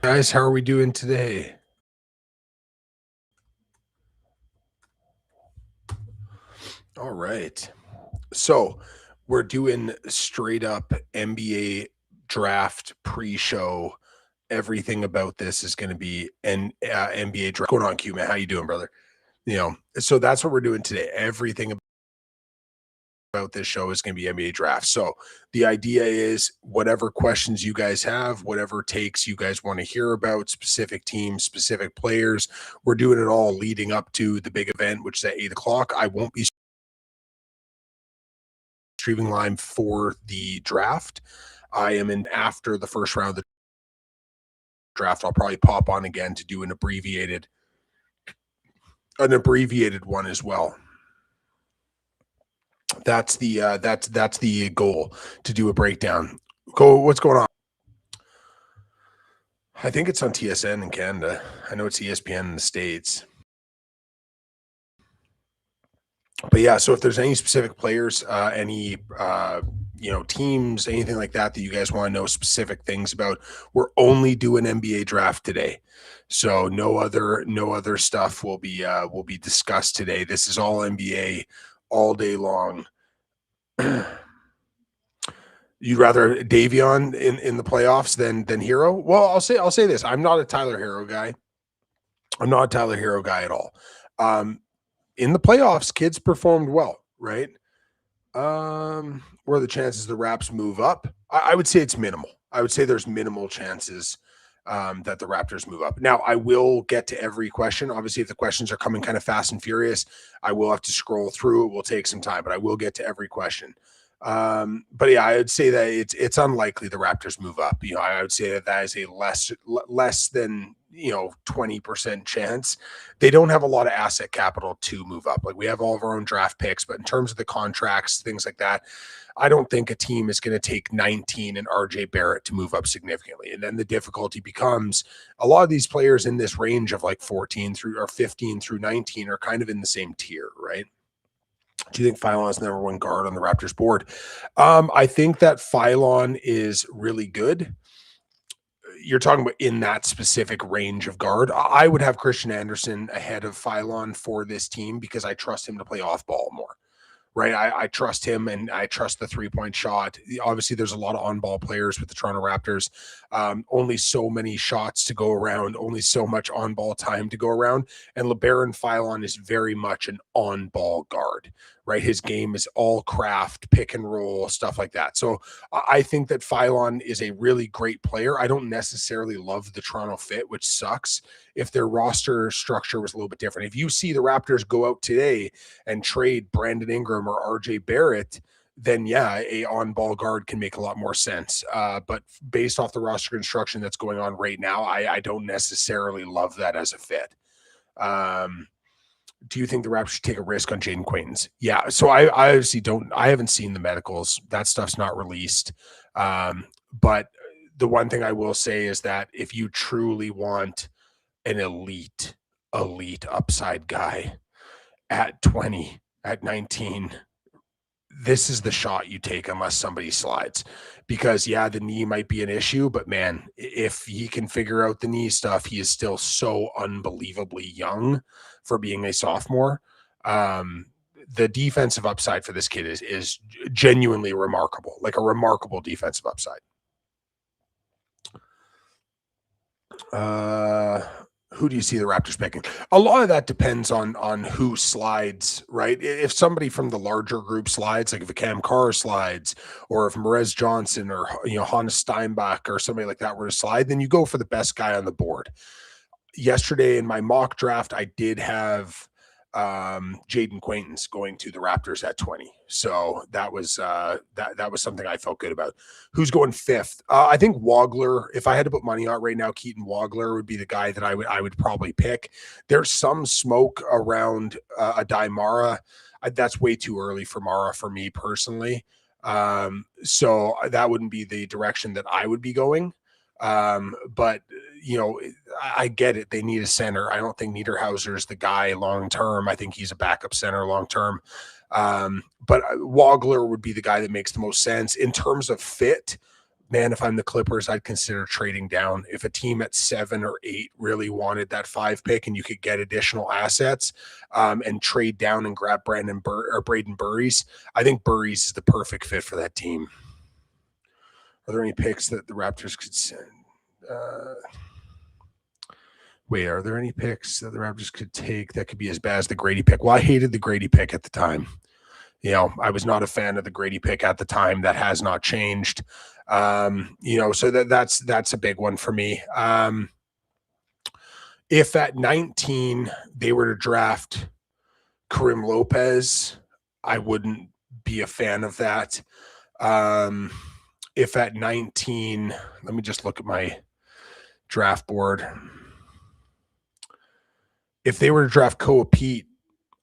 Guys, how are we doing today? All right. So we're doing straight up NBA draft pre-show. Everything about this is going to be an NBA draft. What's going on, Q man? How you doing, brother? So that's what we're doing today. Everything about this show is going to be NBA draft. So the idea is whatever questions you guys have, whatever takes you guys want to hear about, specific teams, specific players, we're doing it all leading up to the big event, which is at 8 o'clock. I won't be streaming live for the draft. I am in after the first round of the draft. I'll probably pop on again to do an abbreviated one as well. That's the goal, to do a breakdown. What's going on? I think it's on TSN in Canada. I know it's ESPN in the States. But yeah, so if there's any specific players, any teams, anything like that that you guys want to know specific things about, we're only doing NBA draft today. So no other stuff will be discussed today. This is all NBA all day long. You'd rather Davion in the playoffs than Hero? Well, I'll say this. I'm not a Tyler Hero guy. I'm not a Tyler Hero guy at all. In the playoffs, kids performed well, right? Where are the chances the Raps move up? I would say it's minimal. I would say there's minimal chances that the Raptors move up. Now, I will get to every question. Obviously, if the questions are coming kind of fast and furious, I will have to scroll through. It will take some time, but I will get to every question. But yeah, I would say that it's unlikely the Raptors move up. I would say that is a less than 20% chance. They don't have a lot of asset capital to move up. Like, we have all of our own draft picks, but in terms of the contracts, things like that, I don't think a team is going to take 19 and RJ Barrett to move up significantly. And then the difficulty becomes a lot of these players in this range of like 14 through or 15 through 19 are kind of in the same tier, right? Do you think Phylon is the number one guard on the Raptors board? I think that Phylon is really good. You're talking about in that specific range of guard. I would have Christian Anderson ahead of Phylon for this team because I trust him to play off ball more. Right. I trust him and I trust the 3-point shot. Obviously, there's a lot of on-ball players with the Toronto Raptors. Only so many shots to go around, only so much on-ball time to go around. And LeBaron Phylon is very much an on-ball guard, right? His game is all craft, pick and roll, stuff like that. So I think that Phylon is a really great player. I don't necessarily love the Toronto fit, which sucks. If their roster structure was a little bit different. If you see the Raptors go out today and trade Brandon Ingram or RJ Barrett, then yeah, a on-ball guard can make a lot more sense. But based off the roster construction that's going on right now, I don't necessarily love that as a fit. Do you think the Raptors should take a risk on Jaden Quaintance? Yeah. So I obviously don't. I haven't seen the medicals. That stuff's not released. But the one thing I will say is that if you truly want an elite upside guy at 20, at 19, this is the shot you take unless somebody slides. Because yeah, the knee might be an issue, but man, if he can figure out the knee stuff, he is still so unbelievably young for being a sophomore. The defensive upside for this kid is genuinely remarkable, like a remarkable defensive upside. Who do you see the Raptors picking? A lot of that depends on who slides, right? If somebody from the larger group slides, like if a Cam Carr slides, or if Merez Johnson or Hannes Steinbach or somebody like that were to slide, then you go for the best guy on the board. Yesterday in my mock draft, I did have Jaden Quaintance going to the Raptors at 20. So that was that was something I felt good about. Who's going fifth? I think Wagler. If I had to put money on right now, Keaton Wagler would be the guy that I would probably pick. There's some smoke around Adai Mara. That's way too early for Mara for me personally. So that wouldn't be the direction that I would be going. But I get it. They need a center. I don't think Niederhauser is the guy long term. I think he's a backup center long term. But Wagler would be the guy that makes the most sense in terms of fit. man, if I'm the Clippers, I'd consider trading down. If a team at 7 or 8 really wanted that 5 pick and you could get additional assets and trade down and grab Braden Burries, I think Burries is the perfect fit for that team. Are there any picks that the Raptors could send? Wait, are there any picks that the Raptors could take that could be as bad as the Grady pick? Well, I hated the Grady pick at the time. You know, I was not a fan of the Grady pick at the time. That has not changed. You know, so that's a big one for me. If at 19 they were to draft Karim Lopez, I wouldn't be a fan of that. If at 19, let me just look at my draft board. If they were to draft Koa Pete,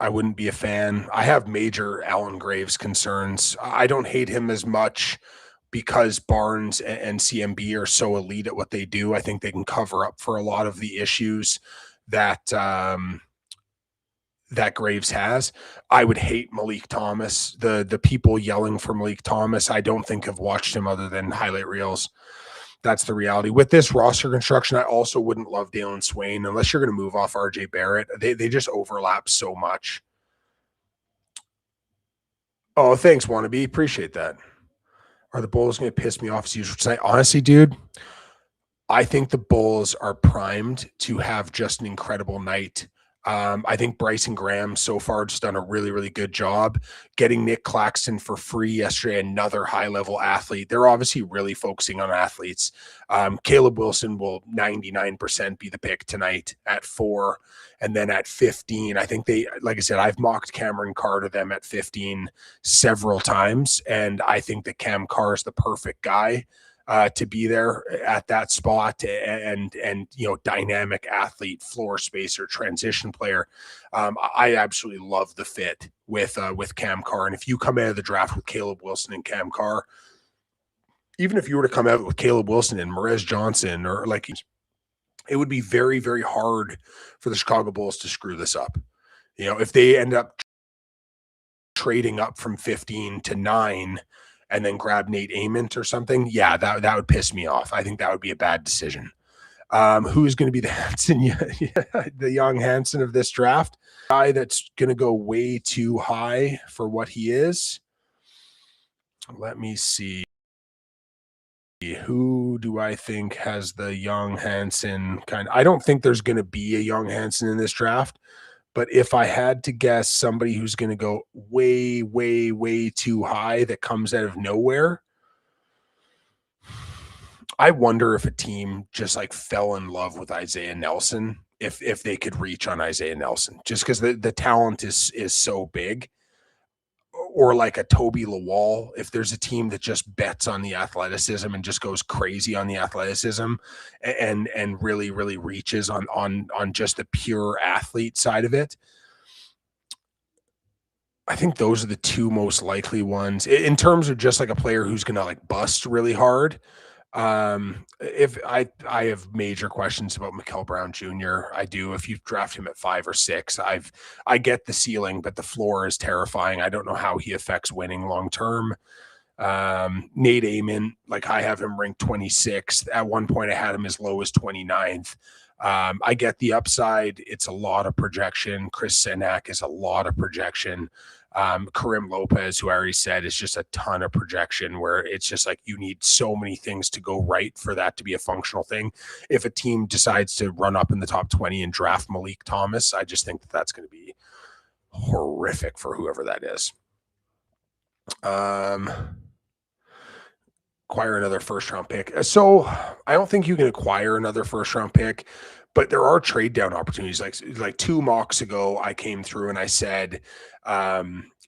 I wouldn't be a fan. I have major Alan Graves concerns. I don't hate him as much because Barnes and CMB are so elite at what they do. I think they can cover up for a lot of the issues that that Graves has. I would hate Malik Thomas. The people yelling for Malik Thomas, I don't think have watched him other than highlight reels. That's the reality. With this roster construction, I also wouldn't love Dalen Swain unless you're going to move off RJ Barrett. They just overlap so much. Oh, thanks, Wannabe. Appreciate that. Are the Bulls going to piss me off as usual tonight? Honestly, dude, I think the Bulls are primed to have just an incredible night. I think Bryson Graham so far just done a really, really good job getting Nick Claxton for free yesterday, another high-level athlete. They're obviously really focusing on athletes. Caleb Wilson will 99% be the pick tonight at 4. And then at 15, I think they, like I said, I've mocked Cameron Carr to them at 15 several times. And I think that Cam Carr is the perfect guy to be there at that spot and you know, dynamic athlete, floor spacer, transition player. I absolutely love the fit with Cam Carr. And if you come out of the draft with Caleb Wilson and Cam Carr, even if you were to come out with Caleb Wilson and Merez Johnson, or like, it would be very, very hard for the Chicago Bulls to screw this up. You know, if they end up trading up from 15 to 9 and then grab Nate Ament or something, yeah, that would piss me off. I think that would be a bad decision. Who's going to be the Hansen, the young Hansen of this draft? Guy that's going to go way too high for what he is. Let me see. Who do I think has the young Hansen kind? I don't think there's going to be a young Hansen in this draft. But if I had to guess somebody who's going to go way, way, way too high that comes out of nowhere, I wonder if a team just like fell in love with Isaiah Nelson, if they could reach on Isaiah Nelson, just because the talent is so big. Or like a Toby Lawal, if there's a team that just bets on the athleticism and just goes crazy on the athleticism and really, really reaches on just the pure athlete side of it. I think those are the two most likely ones in terms of just like a player who's going to like bust really hard. If I have major questions about Mikal Brown Jr. I do. If you draft him at 5 or 6, I get the ceiling, but the floor is terrifying. I don't know how he affects winning long term. Nate Ament, like I have him ranked 26th. At one point I had him as low as 29th. I get the upside. It's a lot of projection. Chris Senak is a lot of projection. Karim Lopez, who I already said, is just a ton of projection, where it's just like you need so many things to go right for that to be a functional thing. If a team decides to run up in the top 20 and draft Malik Thomas, I just think that that's going to be horrific for whoever that is. Acquire another first-round pick. So I don't think you can acquire another first-round pick, but there are trade down opportunities. Like 2 mocks ago, I came through and I said,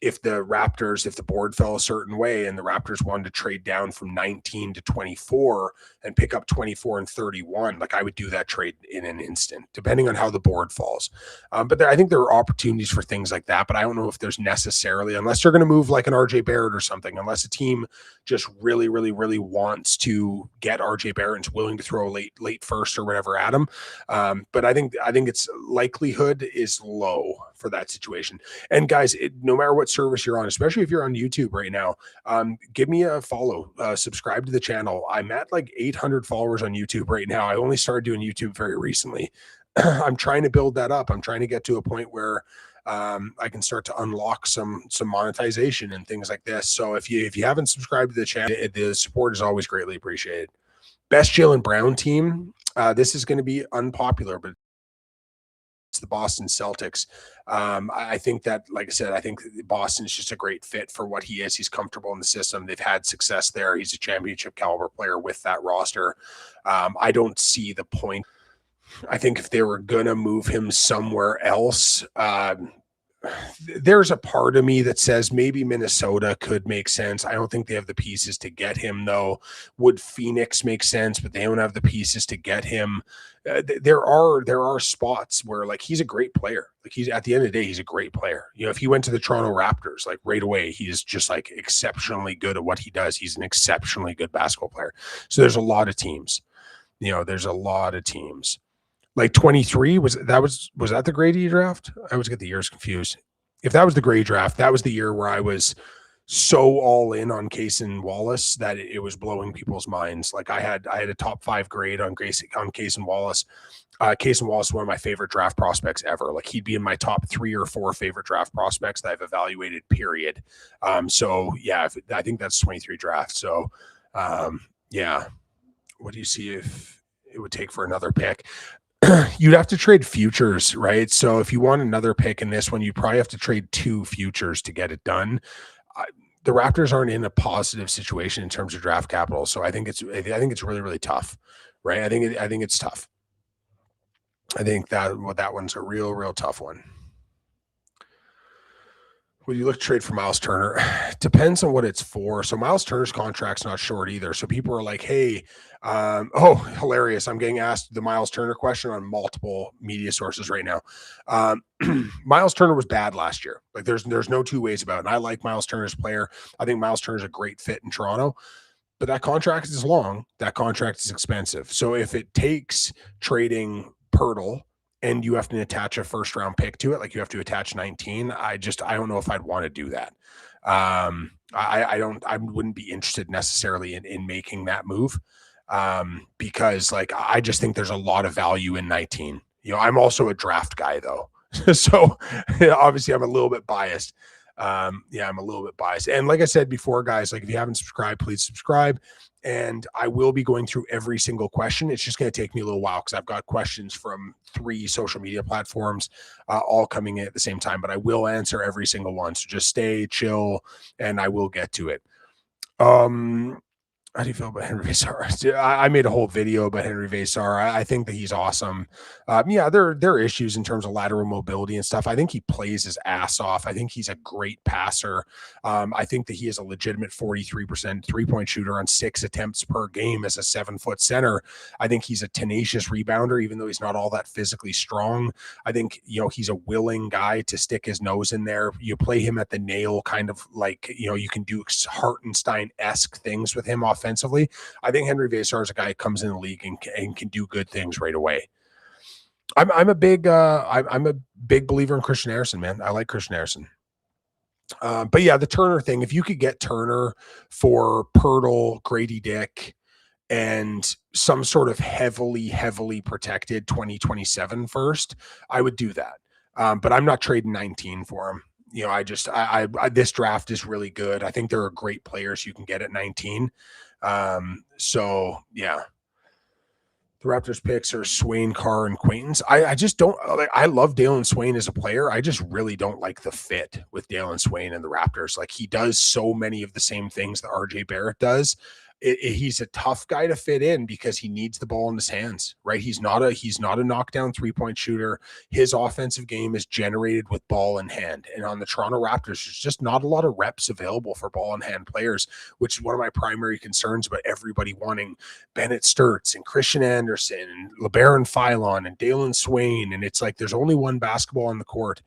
if the board fell a certain way and the Raptors wanted to trade down from 19 to 24 and pick up 24 and 31, like I would do that trade in an instant, depending on how the board falls. But I think there are opportunities for things like that, but I don't know if there's necessarily, unless they're going to move like an RJ Barrett or something, unless a team just really, really, really wants to get RJ Barrett and is willing to throw a late first or whatever at him. But I think its likelihood is low for that situation. And guys, no matter what what service you're on, especially if you're on YouTube right now. Give me a follow, subscribe to the channel. I'm at like 800 followers on YouTube right now. I only started doing YouTube very recently. I'm trying to build that up. I'm trying to get to a point where I can start to unlock some monetization and things like this. So if you haven't subscribed to the channel, the support is always greatly appreciated. Best Jaylen Brown team. This is going to be unpopular, but it's the Boston Celtics. I think that, like I said, I think Boston is just a great fit for what he is. He's comfortable in the system. They've had success there. He's a championship caliber player with that roster. I don't see the point. I think if they were going to move him somewhere else, there's a part of me that says maybe Minnesota could make sense. I don't think they have the pieces to get him, though. Would Phoenix make sense? But they don't have the pieces to get him. There are spots where, like, he's a great player. Like, he's, at the end of the day, he's a great player. You know, if he went to the Toronto Raptors, like, right away, he's just like exceptionally good at what he does. He's an exceptionally good basketball player. So there's a lot of teams. You know, there's a lot of teams. Like 23, was that the Grady draft? I always get the years confused. If that was the Grady draft, that was the year where I was so all in on Cason Wallace that it was blowing people's minds. Like I had a top 5 grade on Cason Wallace. Cason Wallace is one of my favorite draft prospects ever. Like, he'd be in my top 3 or 4 favorite draft prospects that I've evaluated, period. So yeah, I think that's 23 draft. So yeah, what do you see if it would take for another pick? You'd have to trade futures, right? So if you want another pick in this one, you probably have to trade 2 futures to get it done. The Raptors aren't in a positive situation in terms of draft capital, so I think it's really, really tough, right? I think it's tough. I think that one's a real tough one. Would you look to trade for Miles Turner? Depends on what it's for. So Miles Turner's contract's not short either. So people are like, hey, oh, hilarious. I'm getting asked the Miles Turner question on multiple media sources right now. Miles Turner was bad last year. Like, there's no 2 ways about it. And I like Miles Turner as a player. I think Miles Turner is a great fit in Toronto. But that contract is long. That contract is expensive. So if it takes trading Pirtle and you have to attach a first-round pick to it, like you have to attach 19, I don't know if I'd want to do that. I wouldn't be interested necessarily in making that move, because, like, I just think there's a lot of value in 19. You know, I'm also a draft guy, though. So obviously I'm a little bit biased. Yeah, I'm a little bit biased. And like I said before, guys, like, if you haven't subscribed, please subscribe. And I will be going through every single question. It's just going to take me a little while because I've got questions from 3 social media platforms all coming in at the same time, but I will answer every single one. So just stay chill and I will get to it. How do you feel about Henry Versar? I made a whole video about Henry Versar. I think that he's awesome. Yeah, there are issues in terms of lateral mobility and stuff. I think he plays his ass off. I think he's a great passer. I think that he is a legitimate 43% three-point shooter on 6 attempts per game as a 7-foot center. I think he's a tenacious rebounder, even though he's not all that physically strong. I think, you know, he's a willing guy to stick his nose in there. You play him at the nail, kind of like, you know, you can do Hartenstein-esque things with him offensively. I think Henry Versar is a guy who comes in the league and can do good things right away. I'm a big believer in Christian Harrison, man. I like Christian Harrison. But yeah, the Turner thing, if you could get Turner for Pirtle, Grady Dick, and some sort of heavily protected 2027 first, I would do that. But I'm not trading 19 for him. You know, I this draft is really good. I think there are great players you can get at 19. So yeah, the Raptors picks are Swain, Carr, and Quaintance. I just don't like. I love Dalen Swain as a player. I just really don't like the fit with Dalen Swain and the Raptors. Like, he does so many of the same things that RJ Barrett does. He's a tough guy to fit in because he needs the ball in his hands, right? He's not a knockdown 3-point shooter. His offensive game is generated with ball in hand. And on the Toronto Raptors, there's just not a lot of reps available for ball in hand players, which is one of my primary concerns about everybody wanting Bennett Sturts and Christian Anderson and LeBaron Philon and Dalen Swain. And it's like, there's only one basketball on the court.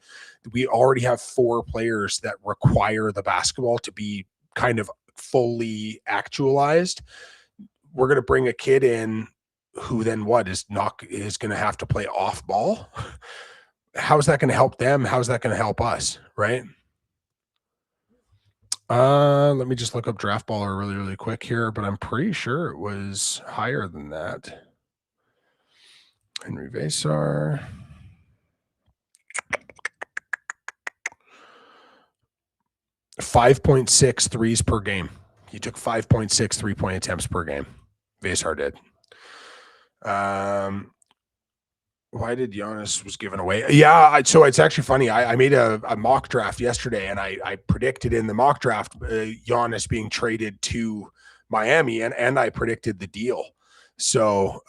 We already have 4 players that require the basketball to be kind of fully actualized. We're going to bring a kid in who then is going to have to play off ball. How's that going to help them? How's that going to help us? Right. Let me just look up Draft Baller really, really quick here, but I'm pretty sure it was higher than that. Henry Vesar. 5.6 threes per game. He took 5.6 3-point attempts per game. Vesar did. Why did Giannis was given away? Yeah, so it's actually funny. I made a mock draft yesterday, and I predicted in the mock draft Giannis being traded to Miami, and I predicted the deal. So,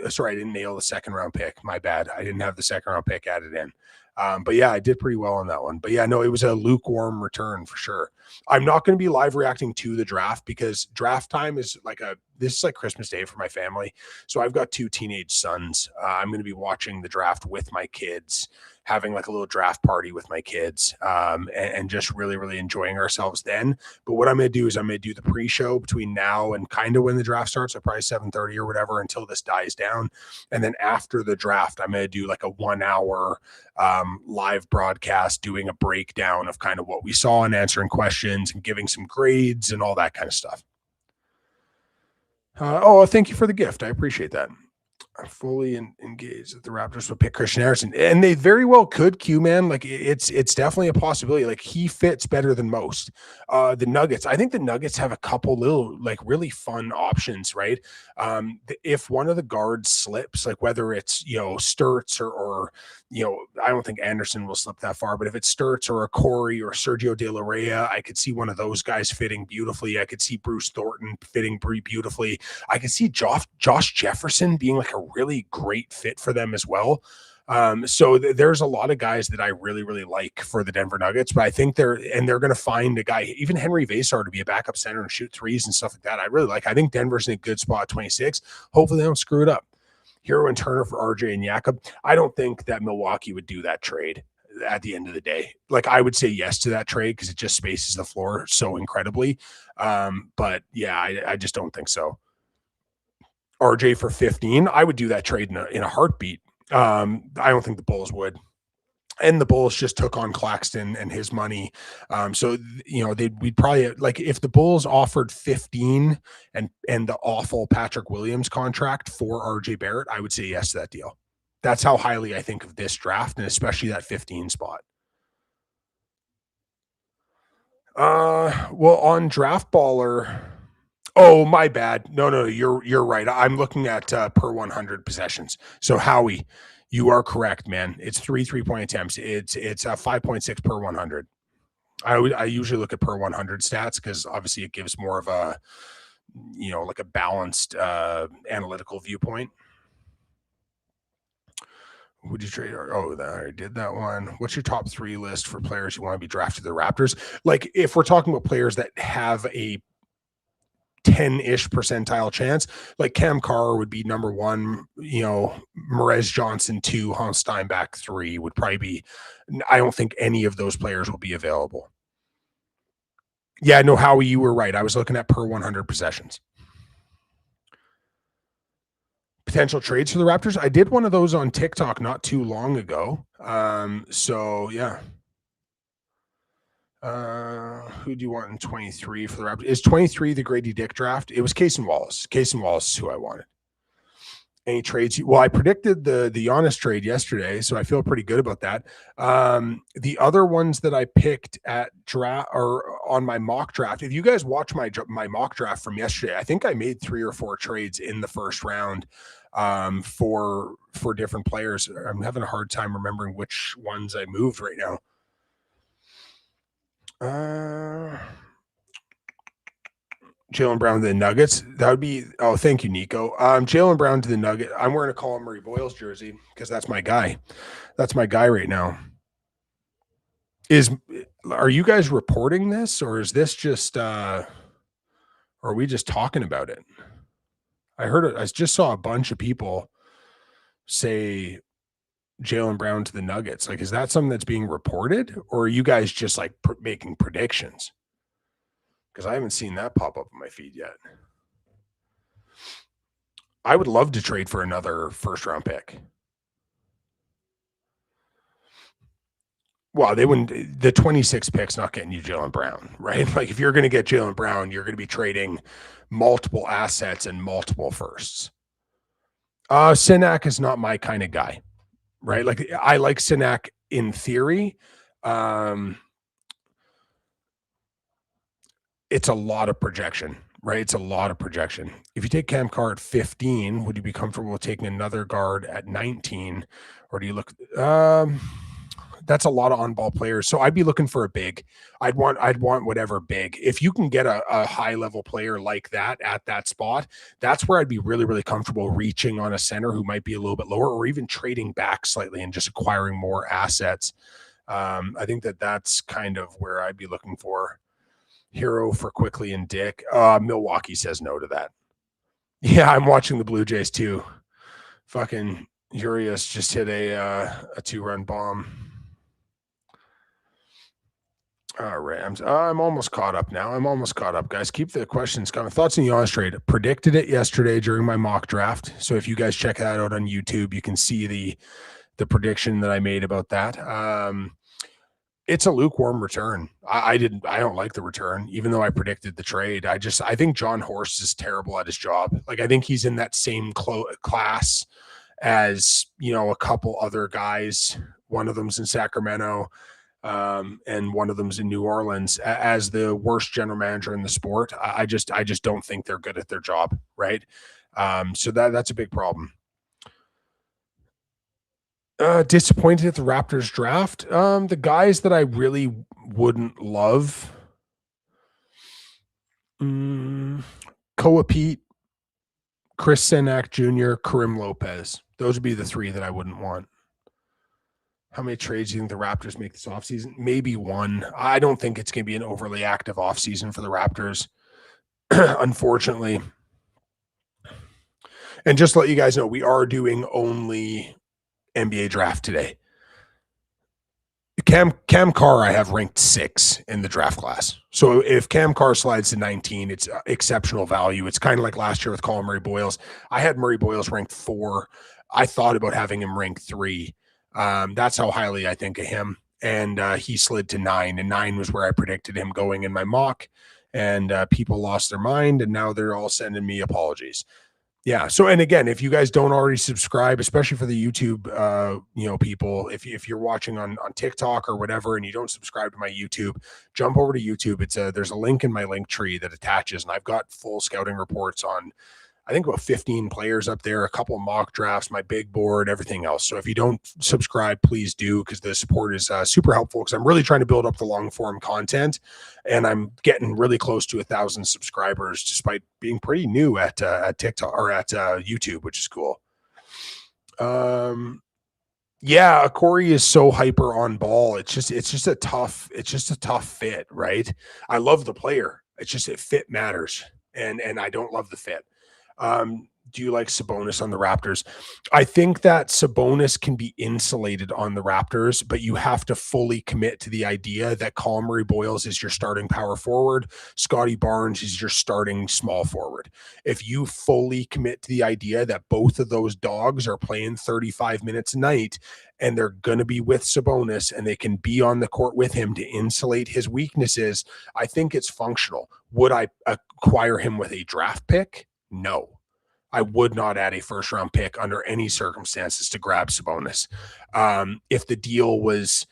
sorry, I didn't nail the second round pick. My bad. I didn't have the second round pick added in. But yeah, I did pretty well on that one. But yeah, no, it was a lukewarm return for sure. I'm not going to be live reacting to the draft because draft time is this is like Christmas Day for my family. So I've got 2 teenage sons. I'm going to be watching the draft with my kids, having like a little draft party with my kids, and just really, really enjoying ourselves then. But what I'm going to do is I'm going to do the pre-show between now and kind of when the draft starts, so probably 7:30 or whatever until this dies down. And then after the draft, I'm going to do like a 1 hour live broadcast doing a breakdown of kind of what we saw and answering questions and giving some grades and all that kind of stuff. Thank you for the gift. I appreciate that. I'm fully engaged that the Raptors will pick Christian Harrison, and they very well could. Man, like it's definitely a possibility. Like he fits better than most. The Nuggets, I think the Nuggets have a couple little like really fun options, right? If one of the guards slips, like whether it's Sturts or I don't think Anderson will slip that far, but if it's Sturts or a Corey or Sergio De La Reyna, I could see one of those guys fitting beautifully. I could see Bruce Thornton fitting beautifully. I could see Josh Jefferson being like a really great fit for them as well. So there's a lot of guys that I really, really like for the Denver Nuggets, but I think they're going to find a guy, even Henry Vesar, to be a backup center and shoot threes and stuff like that. I think Denver's in a good spot at 26. Hopefully they don't screw it up. Hero and Turner for RJ and Jakob. I don't think that Milwaukee would do that trade at the end of the day. Like I would say yes to that trade because it just spaces the floor so incredibly. But yeah, I just don't think so. RJ for 15, I would do that trade in a heartbeat. I don't think the Bulls would. And the Bulls just took on Claxton and his money. So we'd probably like if the Bulls offered 15 and the awful Patrick Williams contract for RJ Barrett, I would say yes to that deal. That's how highly I think of this draft, and especially that 15 spot. Well, on Draft Baller. Oh, my bad. No, you're right. I'm looking at per 100 possessions. So Howie, you are correct, man. It's 3-point attempts. It's 5.6 per 100. I usually look at per 100 stats because obviously it gives more of a like a balanced analytical viewpoint. Would you trade? I did that one. What's your top 3 list for players you want to be drafted to the Raptors? Like if we're talking about players that have a 10-ish percentile chance, like Cam Carr would be number 1, Merez Johnson 2, Hans Steinbach 3 would probably be. I don't think any of those players will be available. Yeah, no, Howie, you were right. I was looking at per 100 possessions. Potential trades for the Raptors. I did one of those on TikTok not too long ago. So yeah. Who do you want in 23 for the Raptors? Is 23 the Grady Dick draft? It was Cason Wallace. Cason Wallace is who I wanted. Any trades? Well, I predicted the Giannis trade yesterday, so I feel pretty good about that. The other ones that I picked at draft or on my mock draft, if you guys watch my mock draft from yesterday, I think I made 3 or 4 trades in the first round for different players. I'm having a hard time remembering which ones I moved right now. Jaylen Brown to the Nuggets. That would be. Oh, thank you, Nico. Jaylen Brown to the Nuggets. I'm wearing a Colin Murray Boyles jersey because that's my guy. That's my guy right now. Are you guys reporting this, or is this just? Or are we just talking about it? I heard it. I just saw a bunch of people say Jaylen Brown to the Nuggets. Like, is that something that's being reported, or are you guys just like making predictions? Because I haven't seen that pop up in my feed yet. I would love to trade for another first round pick. Well, they wouldn't. The 26 pick's not getting you Jaylen Brown, right? Like if you're going to get Jaylen Brown, you're going to be trading multiple assets and multiple firsts. Sinak is not my kind of guy, right? Like I like Sinak in theory. It's a lot of projection, right? It's a lot of projection. If you take Cam Carr at 15, would you be comfortable with taking another guard at 19? Or do you look that's a lot of on-ball players. So I'd be looking for a big. I'd want whatever big. If you can get a high-level player like that at that spot, that's where I'd be really, really comfortable reaching on a center who might be a little bit lower, or even trading back slightly and just acquiring more assets. I think that's kind of where I'd be looking for Hero for Quickly and Dick. Milwaukee says no to that. Yeah, I'm watching the Blue Jays too. Fucking Urias just hit a 2-run bomb. All right, I'm almost caught up now. I'm almost caught up, guys. Keep the questions coming. Thoughts on Giannis trade? Predicted it yesterday during my mock draft. So if you guys check that out on YouTube, you can see the prediction that I made about that. It's a lukewarm return. I don't like the return, even though I predicted the trade. I think John Horst is terrible at his job. Like I think he's in that same class as, a couple other guys. One of them's in Sacramento. And one of them's in New Orleans as the worst general manager in the sport. I just don't think they're good at their job. Right. So that's a big problem. Disappointed at the Raptors draft. The guys that I really wouldn't love. Koa Pete, Chris Sinak Jr., Karim Lopez. Those would be the three that I wouldn't want. How many trades do you think the Raptors make this offseason? Maybe one. I don't think it's going to be an overly active offseason for the Raptors, unfortunately. And just to let you guys know, we are doing only NBA draft today. Cam Carr, I have ranked 6 in the draft class. So if Cam Carr slides to 19, it's exceptional value. It's kind of like last year with Colin Murray Boyles. I had Murray Boyles ranked 4. I thought about having him ranked 3. That's how highly I think of him. And he slid to 9, and 9 was where I predicted him going in my mock. And people lost their mind, and now they're all sending me apologies. Yeah. So, and again, if you guys don't already subscribe, especially for the YouTube, people, if you're watching on TikTok or whatever, and you don't subscribe to my YouTube, jump over to YouTube. There's a link in my link tree that attaches, and I've got full scouting reports on, I think, about 15 players up there, a couple of mock drafts, my big board, everything else. So if you don't subscribe, please do, because the support is super helpful, because I'm really trying to build up the long form content, and I'm getting really close to 1,000 subscribers despite being pretty new at TikTok or at YouTube, which is cool. Yeah, Corey is so hyper on ball. It's just a tough fit, right? I love the player. It's just fit matters, and I don't love the fit. Do you like Sabonis on the Raptors? I think that Sabonis can be insulated on the Raptors, but you have to fully commit to the idea that Colin Murray Boyles is your starting power forward. Scotty Barnes is your starting small forward. If you fully commit to the idea that both of those dogs are playing 35 minutes a night and they're going to be with Sabonis and they can be on the court with him to insulate his weaknesses, I think it's functional. Would I acquire him with a draft pick? No. I would not add a first-round pick under any circumstances to grab Sabonis. If the deal was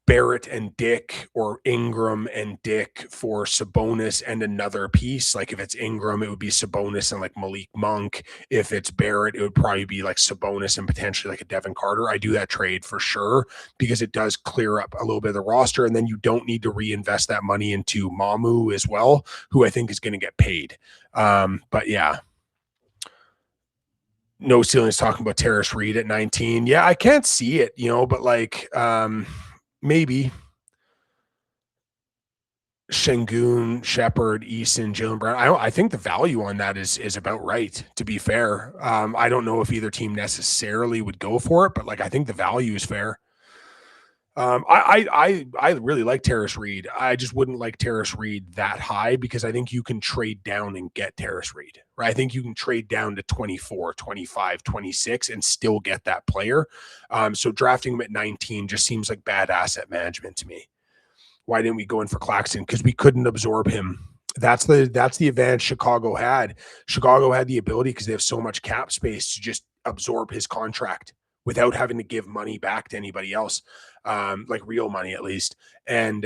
Barrett and Dick, or Ingram and Dick for Sabonis and another piece, like if it's Ingram, it would be Sabonis and like Malik Monk. If it's Barrett, it would probably be like Sabonis and potentially like a Devin Carter. I do that trade for sure, because it does clear up a little bit of the roster, and then you don't need to reinvest that money into Mamu as well, who I think is going to get paid. But yeah. No Ceiling's talking about Terrace Reed at 19. Yeah, I can't see it, but like maybe Şengün, Shepherd, Eason, Jaylen Brown. I think the value on that is about right, to be fair. I don't know if either team necessarily would go for it, but like I think the value is fair. I really like Terrace Reed. I just wouldn't like Terrace Reed that high because I think you can trade down and get Terrace Reed, right? I think you can trade down to 24, 25, 26 and still get that player. So drafting him at 19 just seems like bad asset management to me. Why didn't we go in for Claxton? Because we couldn't absorb him. That's the advantage Chicago had. Chicago had the ability because they have so much cap space to just absorb his contract without having to give money back to anybody else, like real money at least. And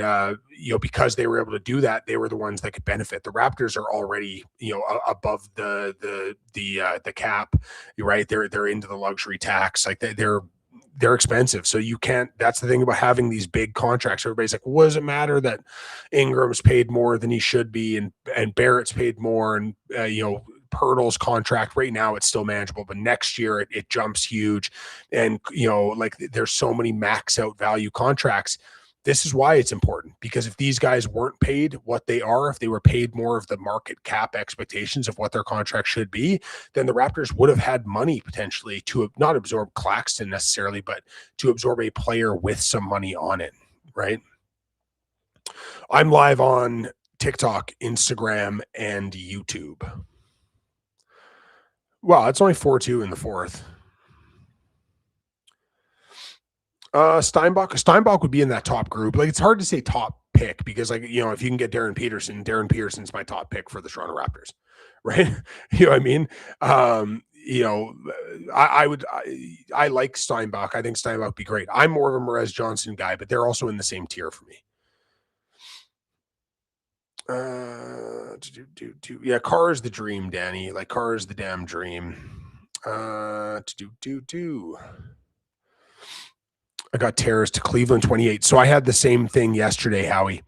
because they were able to do that, they were the ones that could benefit. The Raptors are already above the cap, right? They're into the luxury tax, like they're expensive. So you can't, that's the thing about having these big contracts. Everybody's like, well, does it matter that Ingram's paid more than he should be and Barrett's paid more and, Pirtle's contract right now, it's still manageable, but next year it jumps huge. And, like there's so many max out value contracts. This is why it's important, because if these guys weren't paid what they are, if they were paid more of the market cap expectations of what their contract should be, then the Raptors would have had money potentially to not absorb Claxton necessarily, but to absorb a player with some money on it, right? I'm live on TikTok, Instagram, and YouTube. Well, it's only 4-2 in the fourth. Steinbach would be in that top group. Like, it's hard to say top pick because, like, if you can get Darren Peterson's my top pick for the Toronto Raptors, right? You know what I mean? I like Steinbach. I think Steinbach would be great. I'm more of a Merez Johnson guy, but they're also in the same tier for me. Yeah, Carr is the dream, Danny. Like, Carr is the damn dream. I got Terrace to Cleveland 28. So I had the same thing yesterday, Howie.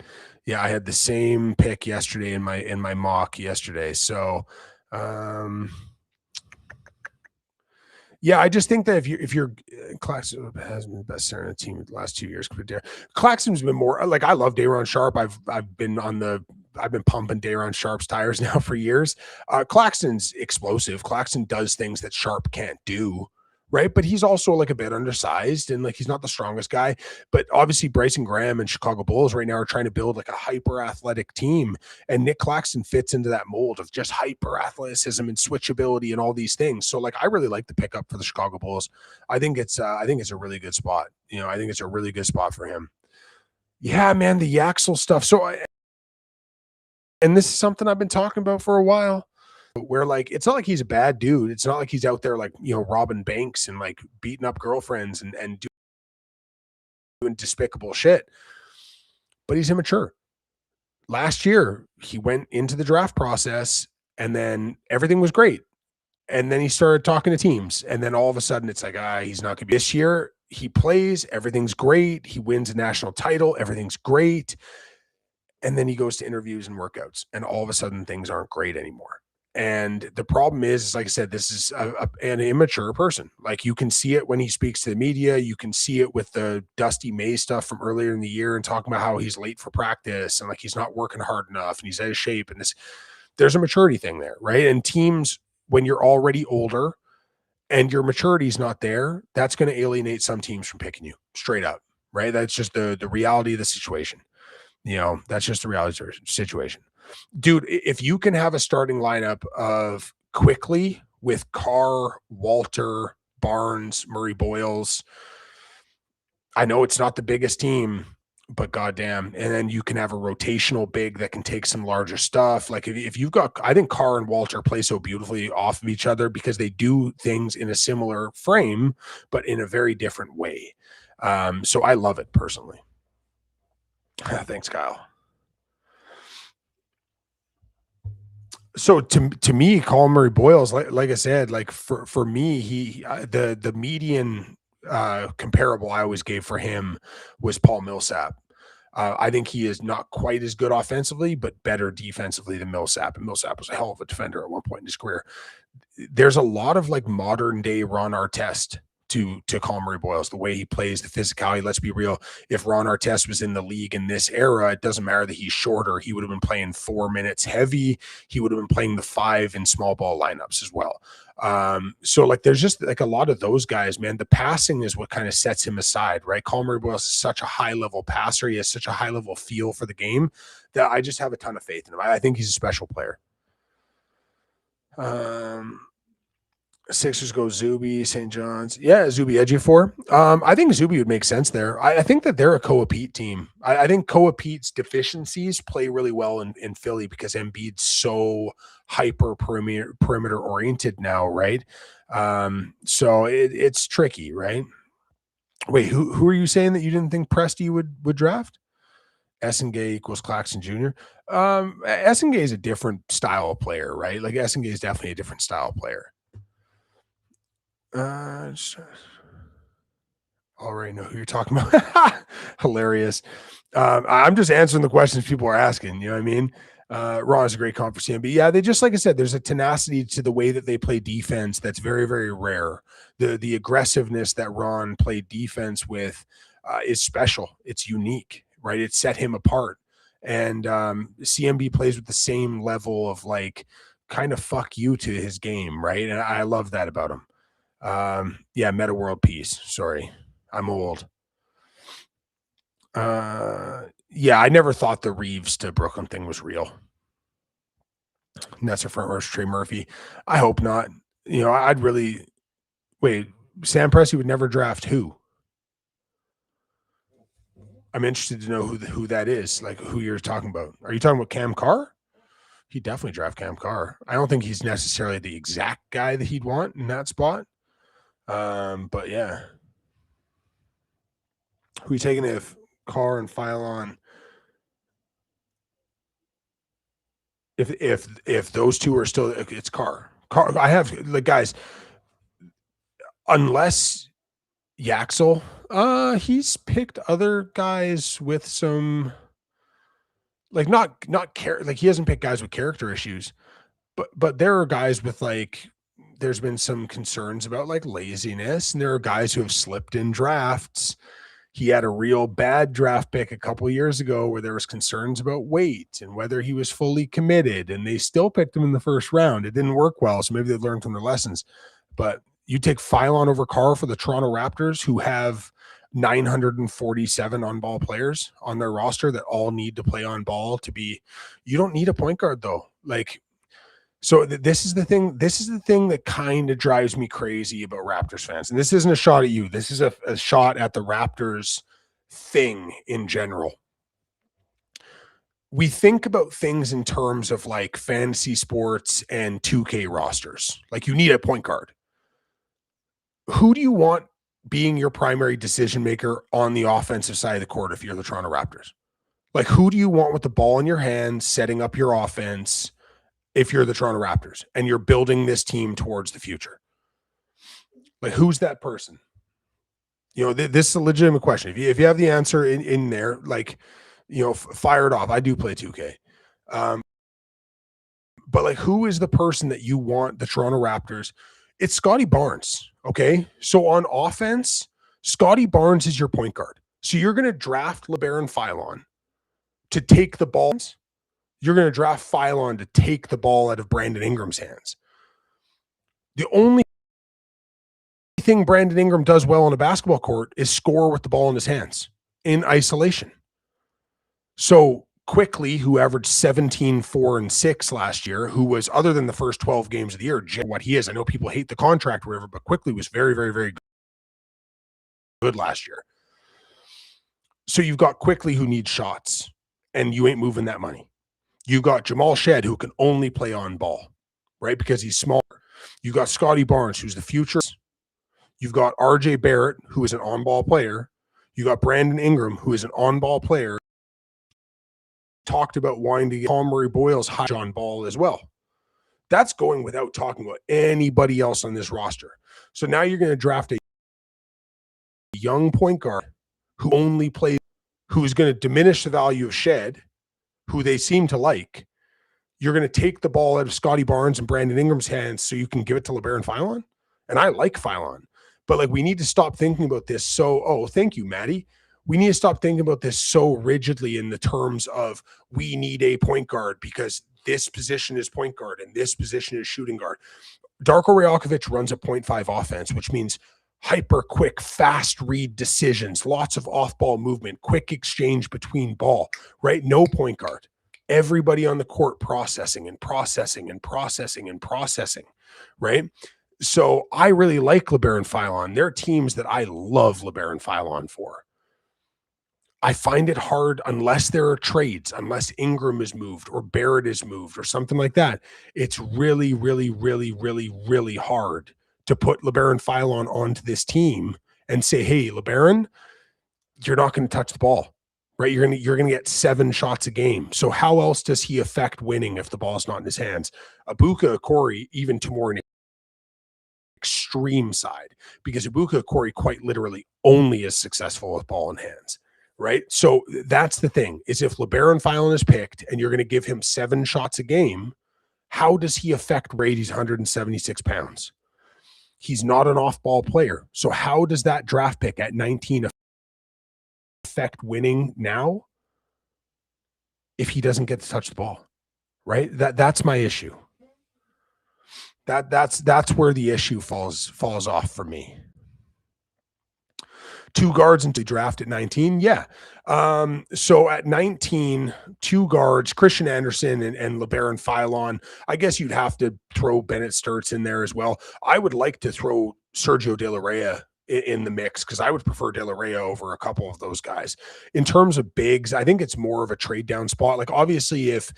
Yeah, I had the same pick yesterday in my mock yesterday. So yeah, I just think that if you're Claxton has been the best center on the team the last 2 years. Claxton's been more like, I love Day'Ron Sharpe. I've been pumping Day'Ron Sharpe's tires now for years. Claxton's explosive. Claxton does things that Sharpe can't do, right? But he's also like a bit undersized and like he's not the strongest guy. But obviously Bryson Graham and Chicago Bulls right now are trying to build like a hyper athletic team, and Nick Claxton fits into that mold of just hyper athleticism and switchability and all these things. So like I really like the pickup for the Chicago Bulls. I think it's a really good spot. I think it's a really good spot for him. Yeah, man, the Yaxel stuff. So and this is something I've been talking about for a while, where like it's not like he's a bad dude. It's not like he's out there like robbing banks and like beating up girlfriends and doing despicable shit. But he's immature. Last year, he went into the draft process and then everything was great. And then he started talking to teams. And then all of a sudden it's like, he's not going to be. This year, he plays, everything's great. He wins a national title, everything's great. And then he goes to interviews and workouts, and all of a sudden things aren't great anymore. And the problem is, like I said, this is an immature person. Like, you can see it when he speaks to the media. You can see it with the Dusty May stuff from earlier in the year and talking about how he's late for practice and like he's not working hard enough and he's out of shape. And there's a maturity thing there, right? And teams, when you're already older and your maturity is not there, that's going to alienate some teams from picking you straight up, right? That's just the reality of the situation. That's just the reality of the situation. Dude, if you can have a starting lineup of Quickly with Carr, Walter, Barnes, Murray Boyles, I know it's not the biggest team, but goddamn. And then you can have a rotational big that can take some larger stuff. Like if you've got, I think Carr and Walter play so beautifully off of each other because they do things in a similar frame, but in a very different way. So I love it personally. Thanks, Kyle. So to me, Colin Murray Boyles, like I said, like for me, the median comparable I always gave for him was Paul Millsap. I think he is not quite as good offensively, but better defensively than Millsap. And Millsap was a hell of a defender at one point in his career. There's a lot of like modern day Ron Artest to Colin Murray Boyles, the way he plays, the physicality. Let's be real. If Ron Artest was in the league in this era, it doesn't matter that he's shorter. He would have been playing 4 minutes heavy. He would have been playing the 5 in small ball lineups as well. So like there's just like a lot of those guys, man. The passing is what kind of sets him aside, right? Colin Murray Boyles is such a high level passer. He has such a high level feel for the game that I just have a ton of faith in him. I think he's a special player. Sixers go Zuby, St. John's. Yeah, Zuby Ejiofor. I think Zuby would make sense there. I think that they're a Koa Pete team. I think Koa Pete's deficiencies play really well in Philly because Embiid's so hyper perimeter oriented now, right? So it's tricky, right? Wait, who are you saying that you didn't think Presti would draft? Essengay equals Claxton Jr. Essengay is a different style of player, right? Like Essengay is definitely a different style of player. Already know who you're talking about. Hilarious. I'm just answering the questions people are asking. You know what I mean? Ron is a great comp for CMB. Yeah, they just, like I said, there's a tenacity to the way that they play defense that's very, very rare. The aggressiveness that Ron played defense with is special. It's unique, right? It set him apart. And CMB plays with the same level of like kind of fuck you to his game, right? And I love that about him. Yeah, Meta World Peace. Sorry, I'm old. Yeah, I never thought the Reeves to Brooklyn thing was real. Nets are front rush Trey Murphy. I hope not. You know, I'd really wait. Sam Presti would never draft who? I'm interested to know who that is. Like who you're talking about. Are you talking about Cam Carr? He'd definitely draft Cam Carr. I don't think he's necessarily the exact guy that he'd want in that spot. But yeah. Who are you taking if Carr and Phylon? If those two are still, it's Carr. I have like guys, unless Yaxel, he's picked other guys with some like not like he hasn't picked guys with character issues, but there are guys with like there's been some concerns about like laziness, and there are guys who have slipped in drafts. He had a real bad draft pick a couple of years ago where there was concerns about weight and whether he was fully committed, and they still picked him in the first round. It didn't work well, so maybe they learned from their lessons. But you take Phylon over Carr for the Toronto Raptors, who have 947 on-ball players on their roster that all need to play on ball to be. You don't need a point guard though. Like, so this is the thing. This is the thing that kind of drives me crazy about Raptors fans. And this isn't a shot at you. This is a shot at the Raptors thing in general. We think about things in terms of like fantasy sports and 2K rosters. Like you need a point guard. Who do you want being your primary decision maker on the offensive side of the court if you're the Toronto Raptors? Like who do you want with the ball in your hands, setting up your offense if you're the Toronto Raptors and you're building this team towards the future? Like who's that person? You know, this is a legitimate question. If you have the answer in there, like, you know, fire it off. I do play 2K. But like, who is the person that you want the Toronto Raptors? It's Scotty Barnes. Okay. So on offense, Scotty Barnes is your point guard. So you're going to draft LeBaron Phylon to take the ball. You're going to draft Phylon to take the ball out of Brandon Ingram's hands. The only thing Brandon Ingram does well on a basketball court is score with the ball in his hands in isolation. So Quickly, who averaged 17, 4, and 6 last year, who was, other than the first 12 games of the year, what he is. I know people hate the contract or whatever, but Quickly was very, very, very good last year. So you've got Quickly who needs shots, and you ain't moving that money. You got Jamal Shed who can only play on ball, right? Because he's smaller. You got Scotty Barnes, who's the future. You've got RJ Barrett, who is an on-ball player. You got Brandon Ingram, who is an on-ball player. Talked about wanting to get Colin Murray Boyles high on ball as well. That's going without talking about anybody else on this roster. So now you're going to draft a young point guard who only plays, who's going to diminish the value of Shed, who they seem to like. You're going to take the ball out of Scotty Barnes and Brandon Ingram's hands so you can give it to LeBaron Phylon. And I like Phylon, But like, we need to stop thinking about this. So, oh, thank you, Maddie. We need to stop thinking about this so rigidly in the terms of we need a point guard because this position is point guard and this position is shooting guard. Darko Rajakovic runs a 0.5 offense, which means hyper quick, fast read decisions, lots of off ball movement, quick exchange between ball, right? No point guard. Everybody on the court processing and processing and processing and processing, right? So I really like LeBaron Philon. There are teams that I love LeBaron Philon for. I find it hard unless there are trades, unless Ingram is moved or Barrett is moved or something like that. It's really, really, really, really, really hard to put LeBaron Philon onto this team and say, hey, LeBaron, you're not going to touch the ball, right? You're going to get 7 shots a game. So how else does he affect winning if the ball's not in his hands? Ibuka Okori, even to more an extreme side, because Ibuka Okori quite literally only is successful with ball in hands. Right. So that's the thing is if LeBaron Philon is picked and you're going to give him 7 shots a game, how does he affect Brady's 176 pounds? He's not an off-ball player. So how does that draft pick at 19 affect winning now if he doesn't get to touch the ball? Right. That's my issue. That's where the issue falls off for me. 2 guards into draft at 19. Yeah. So at 19, 2 guards, Christian Anderson and LeBaron Philon. I guess you'd have to throw Bennett Sturts in there as well. I would like to throw Sergio De La Reyna in the mix because I would prefer De La Reyna over a couple of those guys. In terms of bigs, I think it's more of a trade down spot. Like obviously if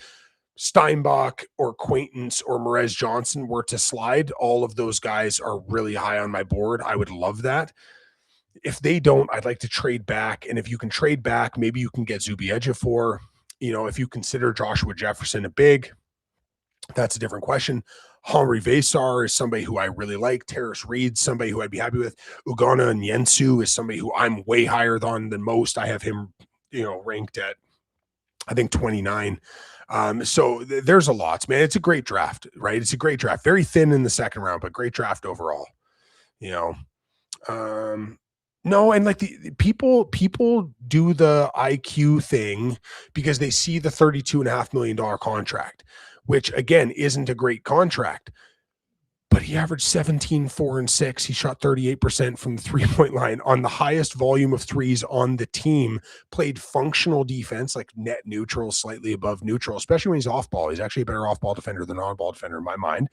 Steinbach or Quaintance or Merez Johnson were to slide, all of those guys are really high on my board. I would love that. If they don't, I'd like to trade back. And if you can trade back, maybe you can get Zuby Ejiofor. You know, if you consider Joshua Jefferson a big, that's a different question. Henri Vesar is somebody who I really like. Terrace Reed, somebody who I'd be happy with. Ugonna and Yensu is somebody who I'm way higher than most. I have him, ranked at, I think, 29. So there's a lot, man. It's a great draft, right? It's a great draft. Very thin in the second round, but great draft overall. No, and like the people do the IQ thing because they see the $32.5 million contract, which again isn't a great contract. But he averaged 17, 4, and 6. He shot 38% from the 3-point line on the highest volume of threes on the team, played functional defense, like net neutral, slightly above neutral, especially when he's off ball. He's actually a better off ball defender than on ball defender in my mind.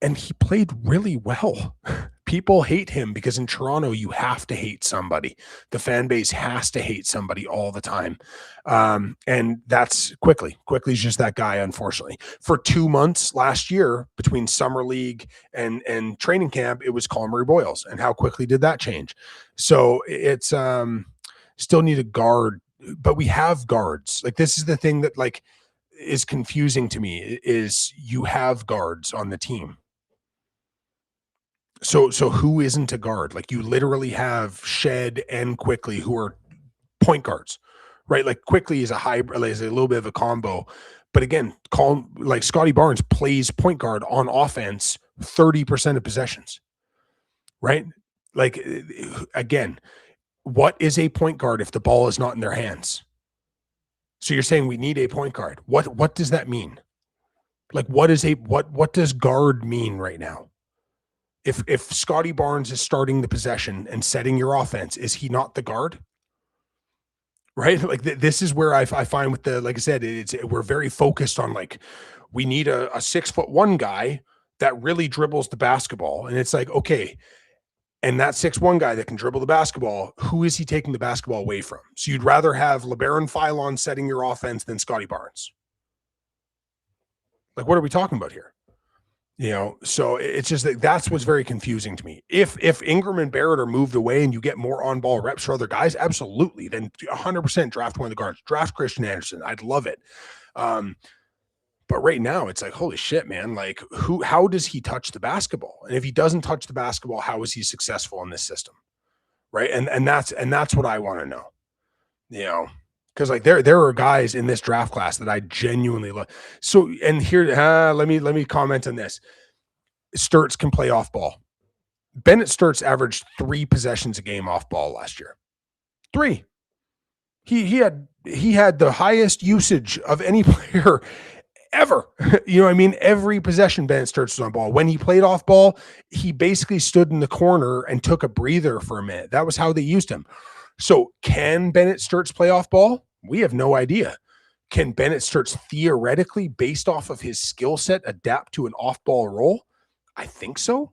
And he played really well. People hate him because in Toronto, you have to hate somebody. The fan base has to hate somebody all the time. And that's Quickly. Quickly's just that guy, unfortunately. For 2 months last year, between summer league and training camp, it was Calmery Boyles. And how quickly did that change? So it's still need a guard, but we have guards. Like this is the thing that like is confusing to me is you have guards on the team. So who isn't a guard? Like you literally have Shed and Quickly who are point guards, right? Like Quickly is a hybrid, is a little bit of a combo. But again, like Scotty Barnes plays point guard on offense 30% of possessions, right? Like again, what is a point guard if the ball is not in their hands? So you're saying we need a point guard. What does that mean? Like what does guard mean right now? If Scotty Barnes is starting the possession and setting your offense, is he not the guard? Right? Like this is where I find with the, like I said, we're very focused on like, we need a 6'1" guy that really dribbles the basketball. And it's like, okay. And that 6'1" guy that can dribble the basketball, who is he taking the basketball away from? So you'd rather have LeBaron Philon setting your offense than Scotty Barnes. Like, what are we talking about here? So it's just that's what's very confusing to me. If Ingram and Barrett are moved away and you get more on-ball reps for other guys, absolutely. Then 100% draft one of the guards. Draft Christian Anderson. I'd love it. But right now it's like, holy shit, man. Like how does he touch the basketball? And if he doesn't touch the basketball, how is he successful in this system? Right. And that's what I want to know, because like there are guys in this draft class that I genuinely love. So, and here, let me comment on this. Sturts can play off ball. Bennett Sturts averaged 3 possessions a game off ball last year. 3. He had the highest usage of any player ever. You know what I mean? Every possession Bennett Sturts was on ball. When he played off ball, he basically stood in the corner and took a breather for a minute. That was how they used him. So can Bennett Sturts play off ball? We have no idea. Can Bennett Sturts theoretically, based off of his skill set, adapt to an off-ball role? I think so,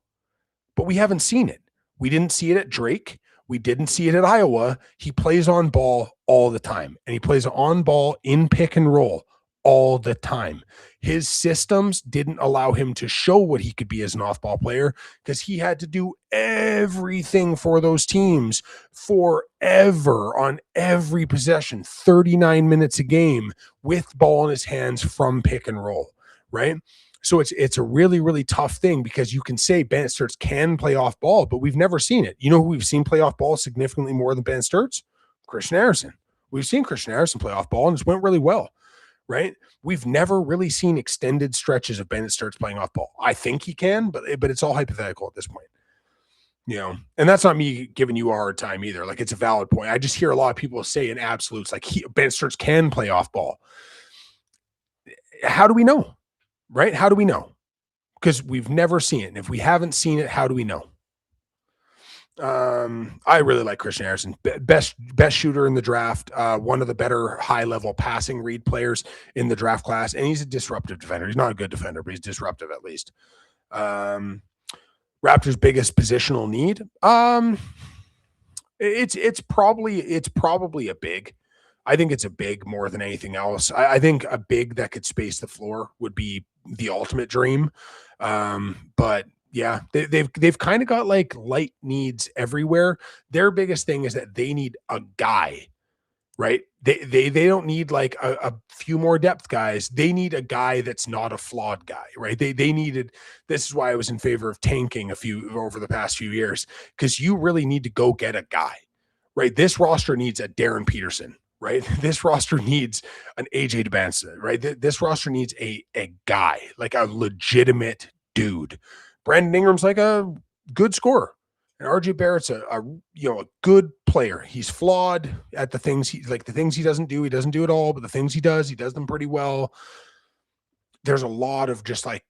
but we haven't seen it. We didn't see it at Drake. We didn't see it at Iowa. He plays on ball all the time, and he plays on ball in pick and roll all the time. His systems didn't allow him to show what he could be as an off-ball player because he had to do everything for those teams forever on every possession, 39 minutes a game with ball in his hands from pick and roll, right? So it's a really, really tough thing because you can say Bennett Sturts can play off ball, but we've never seen it. You know who we've seen play off ball significantly more than Bennett Sturts? Christian Harrison. We've seen Christian Harrison play off ball and it's went really well, right? We've never really seen extended stretches of Bennett Sturts playing off ball. I think he can, but it's all hypothetical at this point. You know, and that's not me giving you a hard time either. Like, it's a valid point. I just hear a lot of people say in absolutes, like, Bennett Sturts can play off ball. How do we know? Right? How do we know? Because we've never seen it. And if we haven't seen it, how do we know? I really like Christian Harrison. Best shooter in the draft. One of the better high-level passing read players in the draft class. And he's a disruptive defender. He's not a good defender, but he's disruptive at least. Raptors' biggest positional need. It's probably a big. I think it's a big more than anything else. I think a big that could space the floor would be the ultimate dream. But yeah, they've kind of got like light needs everywhere. Their biggest thing is that they need a guy, right? They don't need like a few more depth guys. They need a guy that's not a flawed guy, right? They needed. This is why I was in favor of tanking over the past few years, because you really need to go get a guy, right? This roster needs a Darren Peterson. Right. This roster needs an AJ Demancini, right? This roster needs a guy, like a legitimate dude. Brandon Ingram's like a good scorer. And RJ Barrett's a good player. He's flawed at the things he doesn't do it all, but the things he does them pretty well. There's a lot of just like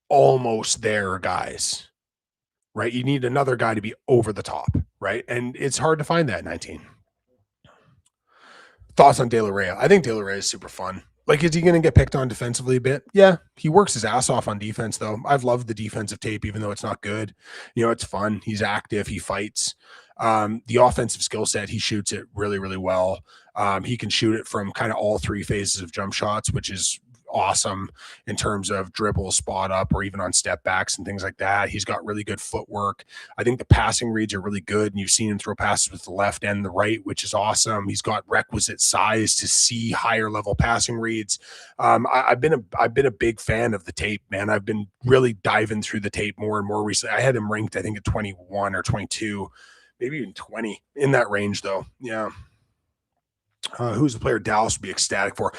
almost there guys, right? You need another guy to be over the top, right? And it's hard to find that at 19. Thoughts on De La Rey? I think De La Rey is super fun. Like, is he going to get picked on defensively a bit? Yeah, he works his ass off on defense, though. I've loved the defensive tape, even though it's not good. You know, it's fun. He's active. He fights. The offensive skill set, he shoots it really, really well. He can shoot it from kind of all three phases of jump shots, which is awesome in terms of dribble, spot up, or even on step backs and things like that. He's got really good footwork. I think the passing reads are really good, and you've seen him throw passes with the left and the right, which is awesome. He's got requisite size to see higher level passing reads. I've been a big fan of the tape, man. I've been really diving through the tape more and more recently. I had him ranked, I think, at 21 or 22, maybe even 20, in that range, though. Yeah. Who's the player Dallas would be ecstatic for?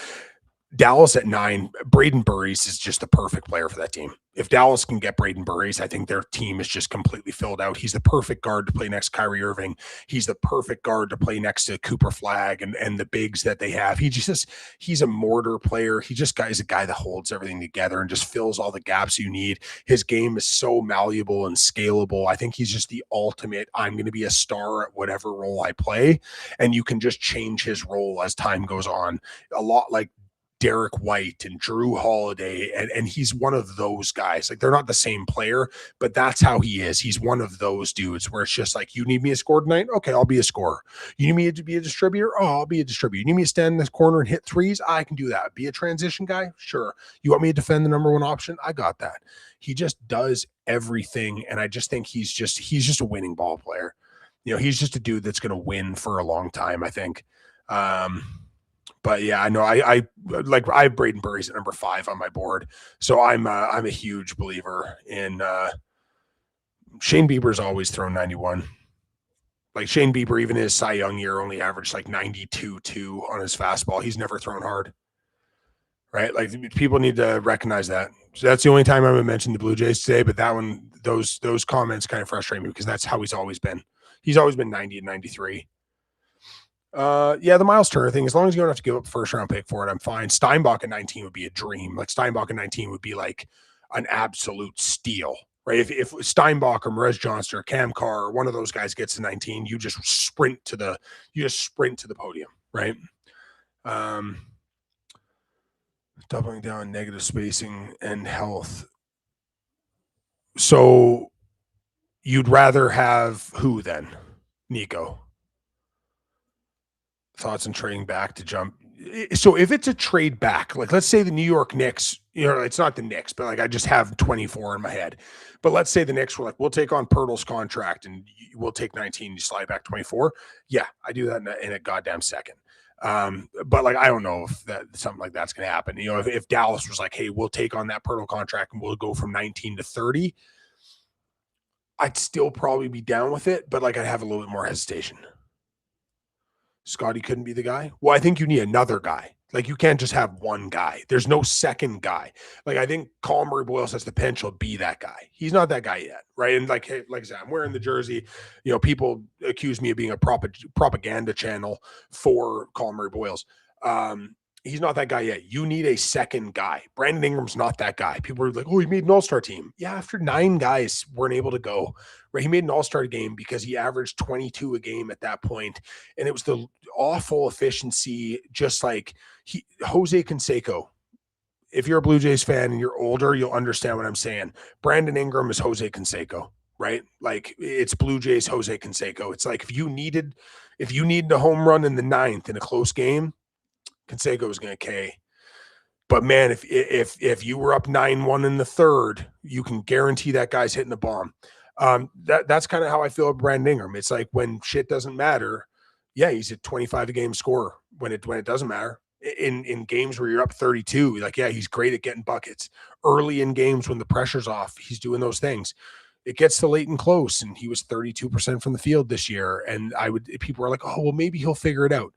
Dallas at 9, Braden Burries is just the perfect player for that team. If Dallas can get Braden Burries, I think their team is just completely filled out. He's the perfect guard to play next to Kyrie Irving. He's the perfect guard to play next to Cooper Flagg and the bigs that they have. He's a mortar player. He just is a guy that holds everything together and just fills all the gaps you need. His game is so malleable and scalable. I think he's just the ultimate, I'm going to be a star at whatever role I play. And you can just change his role as time goes on. A lot like Derek White and Drew Holiday, and he's one of those guys. Like, they're not the same player, but that's how he is. He's one of those dudes where it's just like, you need me to score tonight? Okay, I'll be a scorer. You need me to be a distributor? Oh, I'll be a distributor. You need me to stand in this corner and hit threes? I can do that. Be a transition guy? Sure. You want me to defend the number one option? I got that. He just does everything, and I just think he's just a winning ball player. You know, he's just a dude that's going to win for a long time, I think. But yeah, I know I have Braden Burries at number 5 on my board. So I'm a huge believer in Shane Bieber's always thrown 91. Like, Shane Bieber, even his Cy Young year, only averaged like 92.2 on his fastball. He's never thrown hard. right? Like people need to recognize that. So that's the only time I'm going to mention the Blue Jays today. But that one, those comments kind of frustrate me because that's how he's always been. He's always been 90 and 93. Yeah, the Miles Turner thing, as long as you don't have to give up a first round pick for it, I'm fine. Steinbach at 19 would be a dream. Like Steinbach at 19 would be like an absolute steal, right? If Steinbach or Merez Johnston or Cam Carr or one of those guys gets to 19, you just sprint to the podium, right? Doubling down negative spacing and health. So you'd rather have who then? Nico. Thoughts on trading back to jump. So if it's a trade back, like let's say the New York Knicks, it's not the Knicks, but like I just have 24 in my head. But let's say the Knicks were like, we'll take on Pirtle's contract and we'll take 19, you slide back 24. Yeah, I do that in a goddamn second. But like I don't know if that something like that's gonna happen. If Dallas was like, hey, we'll take on that Pirtle contract and we'll go from 19 to 30, I'd still probably be down with it, but like I'd have a little bit more hesitation. Scotty couldn't be the guy. Well, I think you need another guy. Like you can't just have one guy. There's no second guy. Like I think Colin Murray-Boyles has the potential to be that guy. He's not that guy yet, right? And like I said, I'm wearing the jersey. People accuse me of being a propaganda channel for Colin Murray-Boyles. He's not that guy yet. You need a second guy. Brandon Ingram's not that guy. People are like, oh, he made an all-star team. Yeah, after 9 guys weren't able to go, right? He made an all-star game because he averaged 22 a game at that point. And it was the awful efficiency, just like Jose Canseco. If you're a Blue Jays fan and you're older, you'll understand what I'm saying. Brandon Ingram is Jose Canseco, right? Like it's Blue Jays Jose Canseco. It's like if you needed a home run in the 9th in a close game, Canseco was going to K. But man, if you were up 9-1 in the 3rd, you can guarantee that guy's hitting the bomb. That's kind of how I feel about Brandon Ingram. It's like when shit doesn't matter, yeah, he's a 25 a game scorer when it doesn't matter. In games where you're up 32, like, yeah, he's great at getting buckets. Early in games when the pressure's off, he's doing those things. It gets to late and close, and he was 32% from the field this year. And people were like, oh, well, maybe he'll figure it out.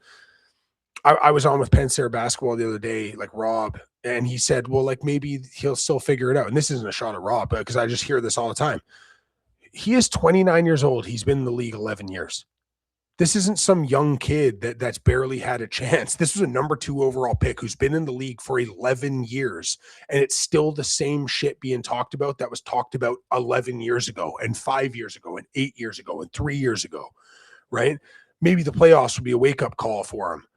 I was on with Penn State basketball the other day, like Rob, and he said, well, like maybe he'll still figure it out. And this isn't a shot at Rob, because I just hear this all the time. He is 29 years old. He's been in the league 11 years. This isn't some young kid that's barely had a chance. This was a number 2 overall pick who's been in the league for 11 years, and it's still the same shit being talked about that was talked about 11 years ago and 5 years ago and 8 years ago and 3 years ago, right? Maybe the playoffs would be a wake-up call for him.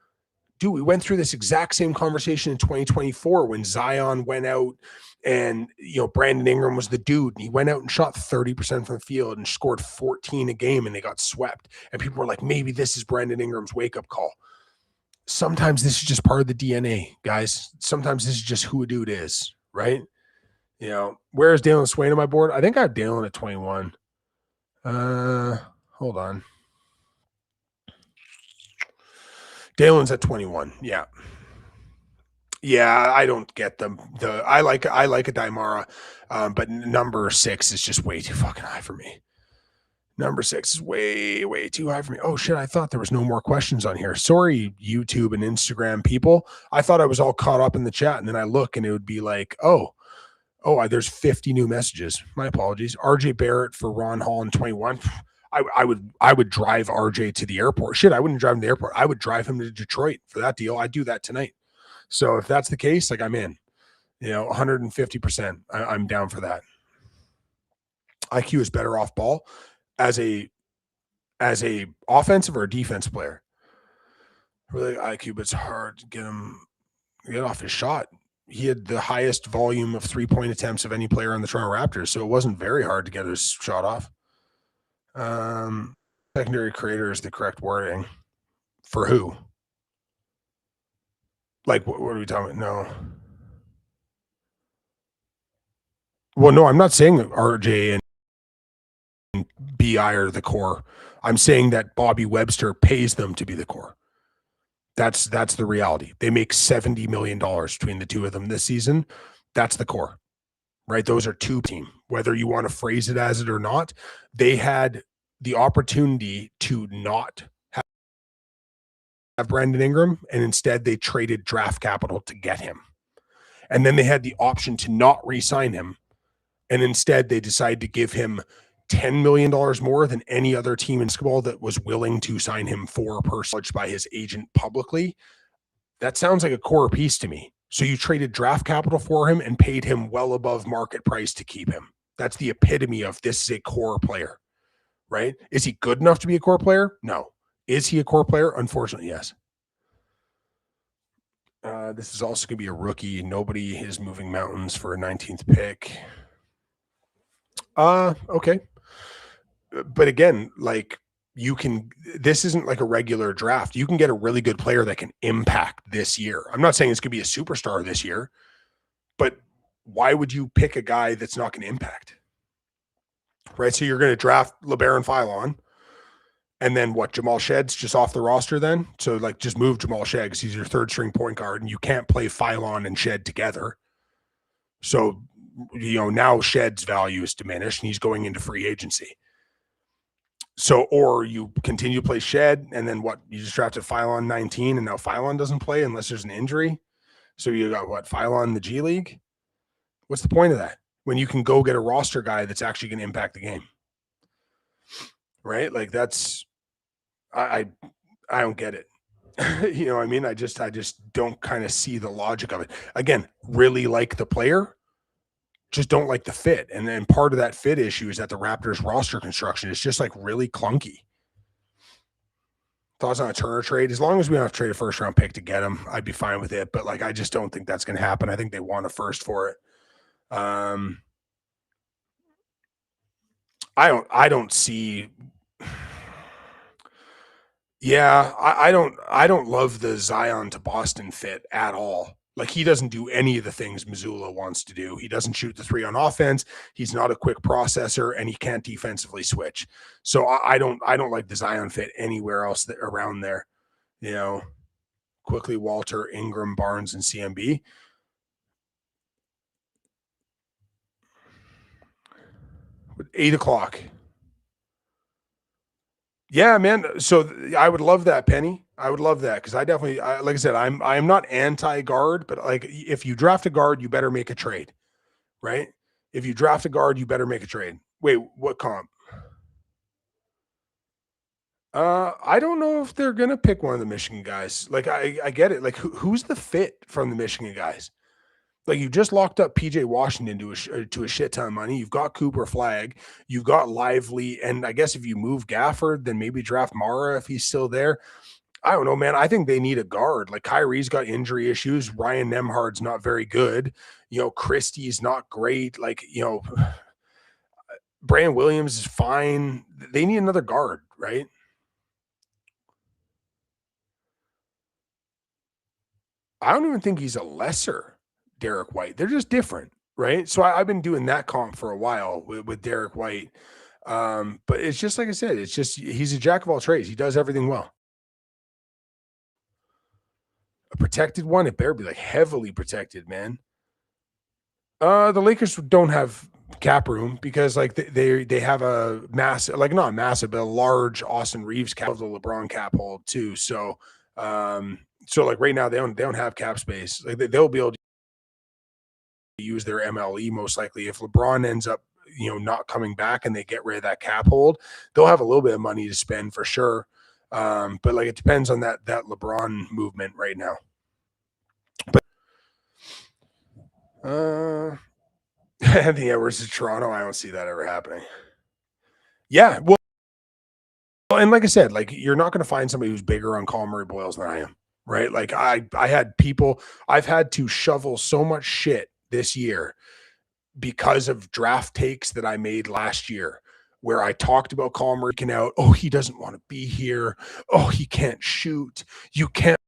Dude, we went through this exact same conversation in 2024 when Zion went out and, Brandon Ingram was the dude, and he went out and shot 30% from the field and scored 14 a game, and they got swept. And people were like, maybe this is Brandon Ingram's wake-up call. Sometimes this is just part of the DNA, guys. Sometimes this is just who a dude is, right? Where is Dalen Swain on my board? I think I have Dalen at 21. Hold on. Dalen's at 21. Yeah. Yeah, I don't get them. I like a Daimara, but number 6 is just way too fucking high for me. Number 6 is way, way too high for me. Oh shit, I thought there was no more questions on here. Sorry, YouTube and Instagram people. I thought I was all caught up in the chat, and then I look and it would be like, oh, there's 50 new messages. My apologies. RJ Barrett for Ron Holland 21. I would drive RJ to the airport. Shit, I wouldn't drive him to the airport. I would drive him to Detroit for that deal. I'd do that tonight. So if that's the case, like I'm in, 150%. I'm down for that. IQ is better off ball as a offensive or a defensive player. Really IQ, but it's hard to get off his shot. He had the highest volume of 3-point attempts of any player on the Toronto Raptors, so it wasn't very hard to get his shot off. Secondary creator is the correct wording. For who? Like, what are we talking about? No. Well, no, I'm not saying that RJ and BI are the core. I'm saying that Bobby Webster pays them to be the core. That's the reality. They make $70 million between the two of them this season. That's the core, right? Those are two team. Whether you want to phrase it as it or not, they had the opportunity to not have Brandon Ingram, and instead they traded draft capital to get him. And then they had the option to not re-sign him. And instead they decided to give him $10 million more than any other team in basketball that was willing to sign him for personally by his agent publicly. That sounds like a core piece to me. So you traded draft capital for him and paid him well above market price to keep him. That's the epitome of this is a core player, right? Is he good enough to be a core player? No. Is he a core player? Unfortunately, yes. This is also going to be a rookie. Nobody is moving mountains for a 19th pick. Okay. But again, like this isn't like a regular draft. You can get a really good player that can impact this year. I'm not saying it's going to be a superstar this year, but why would you pick a guy that's not going to impact? Right. So you're going to draft LeBaron Philon. And then what? Jamal Shedd's just off the roster then? So like just move Jamal Shedd because he's your third string point guard and you can't play Philon and Shedd together. So, now Shedd's value is diminished and he's going into free agency. So, or you continue to play Shedd and then what? You just drafted Philon 19 and now Philon doesn't play unless there's an injury. So you got what? Philon in the G League? What's the point of that? When you can go get a roster guy that's actually going to impact the game. Right? Like that's I don't get it. You know what I mean? I just don't kind of see the logic of it. Again, really like the player, just don't like the fit. And then part of that fit issue is that the Raptors roster construction is just like really clunky. Thoughts on a Turner trade? As long as we don't have to trade a first round pick to get him, I'd be fine with it. But like, I just don't think that's going to happen. I think they want a first for it. I don't see. Yeah, I don't love the Zion to Boston fit at all. Like he doesn't do any of the things Mazzulla wants to do. He doesn't shoot the three on offense. He's not a quick processor, and he can't defensively switch. So I don't like the Zion fit anywhere else around there. Quickly Walter, Ingram, Barnes, and CMB. But 8:00. Yeah, man. So I would love that, Penny. I would love that because I definitely, like I said, I'm not anti-guard, but like if you draft a guard, you better make a trade, right? If you draft a guard, you better make a trade. Wait, what comp? I don't know if they're gonna pick one of the Michigan guys. Like I get it. Like who's the fit from the Michigan guys? Like you just locked up PJ Washington to a shit ton of money. You've got Cooper Flag, you've got Lively, and I guess if you move Gafford, then maybe draft Mara if he's still there. I don't know, man. I think they need a guard. Like Kyrie's got injury issues. Ryan Nembhard's not very good. Christie's not great. Like, Brandon Williams is fine. They need another guard, right? I don't even think he's a lesser Derek White. They're just different, right? So I've been doing that comp for a while with Derek White. But it's just like I said, it's just he's a jack of all trades. He does everything well. A protected one, it better be like heavily protected, man. The Lakers don't have cap room because like they have a massive, like not massive, but a large Austin Reeves cap of the LeBron cap hold too. So so like right now they don't have cap space. Like they'll be able to use their MLE most likely if LeBron ends up not coming back and they get rid of that cap hold. They'll have a little bit of money to spend for sure. But like it depends on that LeBron movement right now. But Anthony Edwards to Toronto, I don't see that ever happening. Yeah, well, and like I said, like you're not going to find somebody who's bigger on Colin Murray Boyles than I am, right? Like I've had to shovel so much shit this year because of draft takes that I made last year where I talked about Colin Murray out. Oh, he doesn't want to be here. Oh, he can't shoot. You can't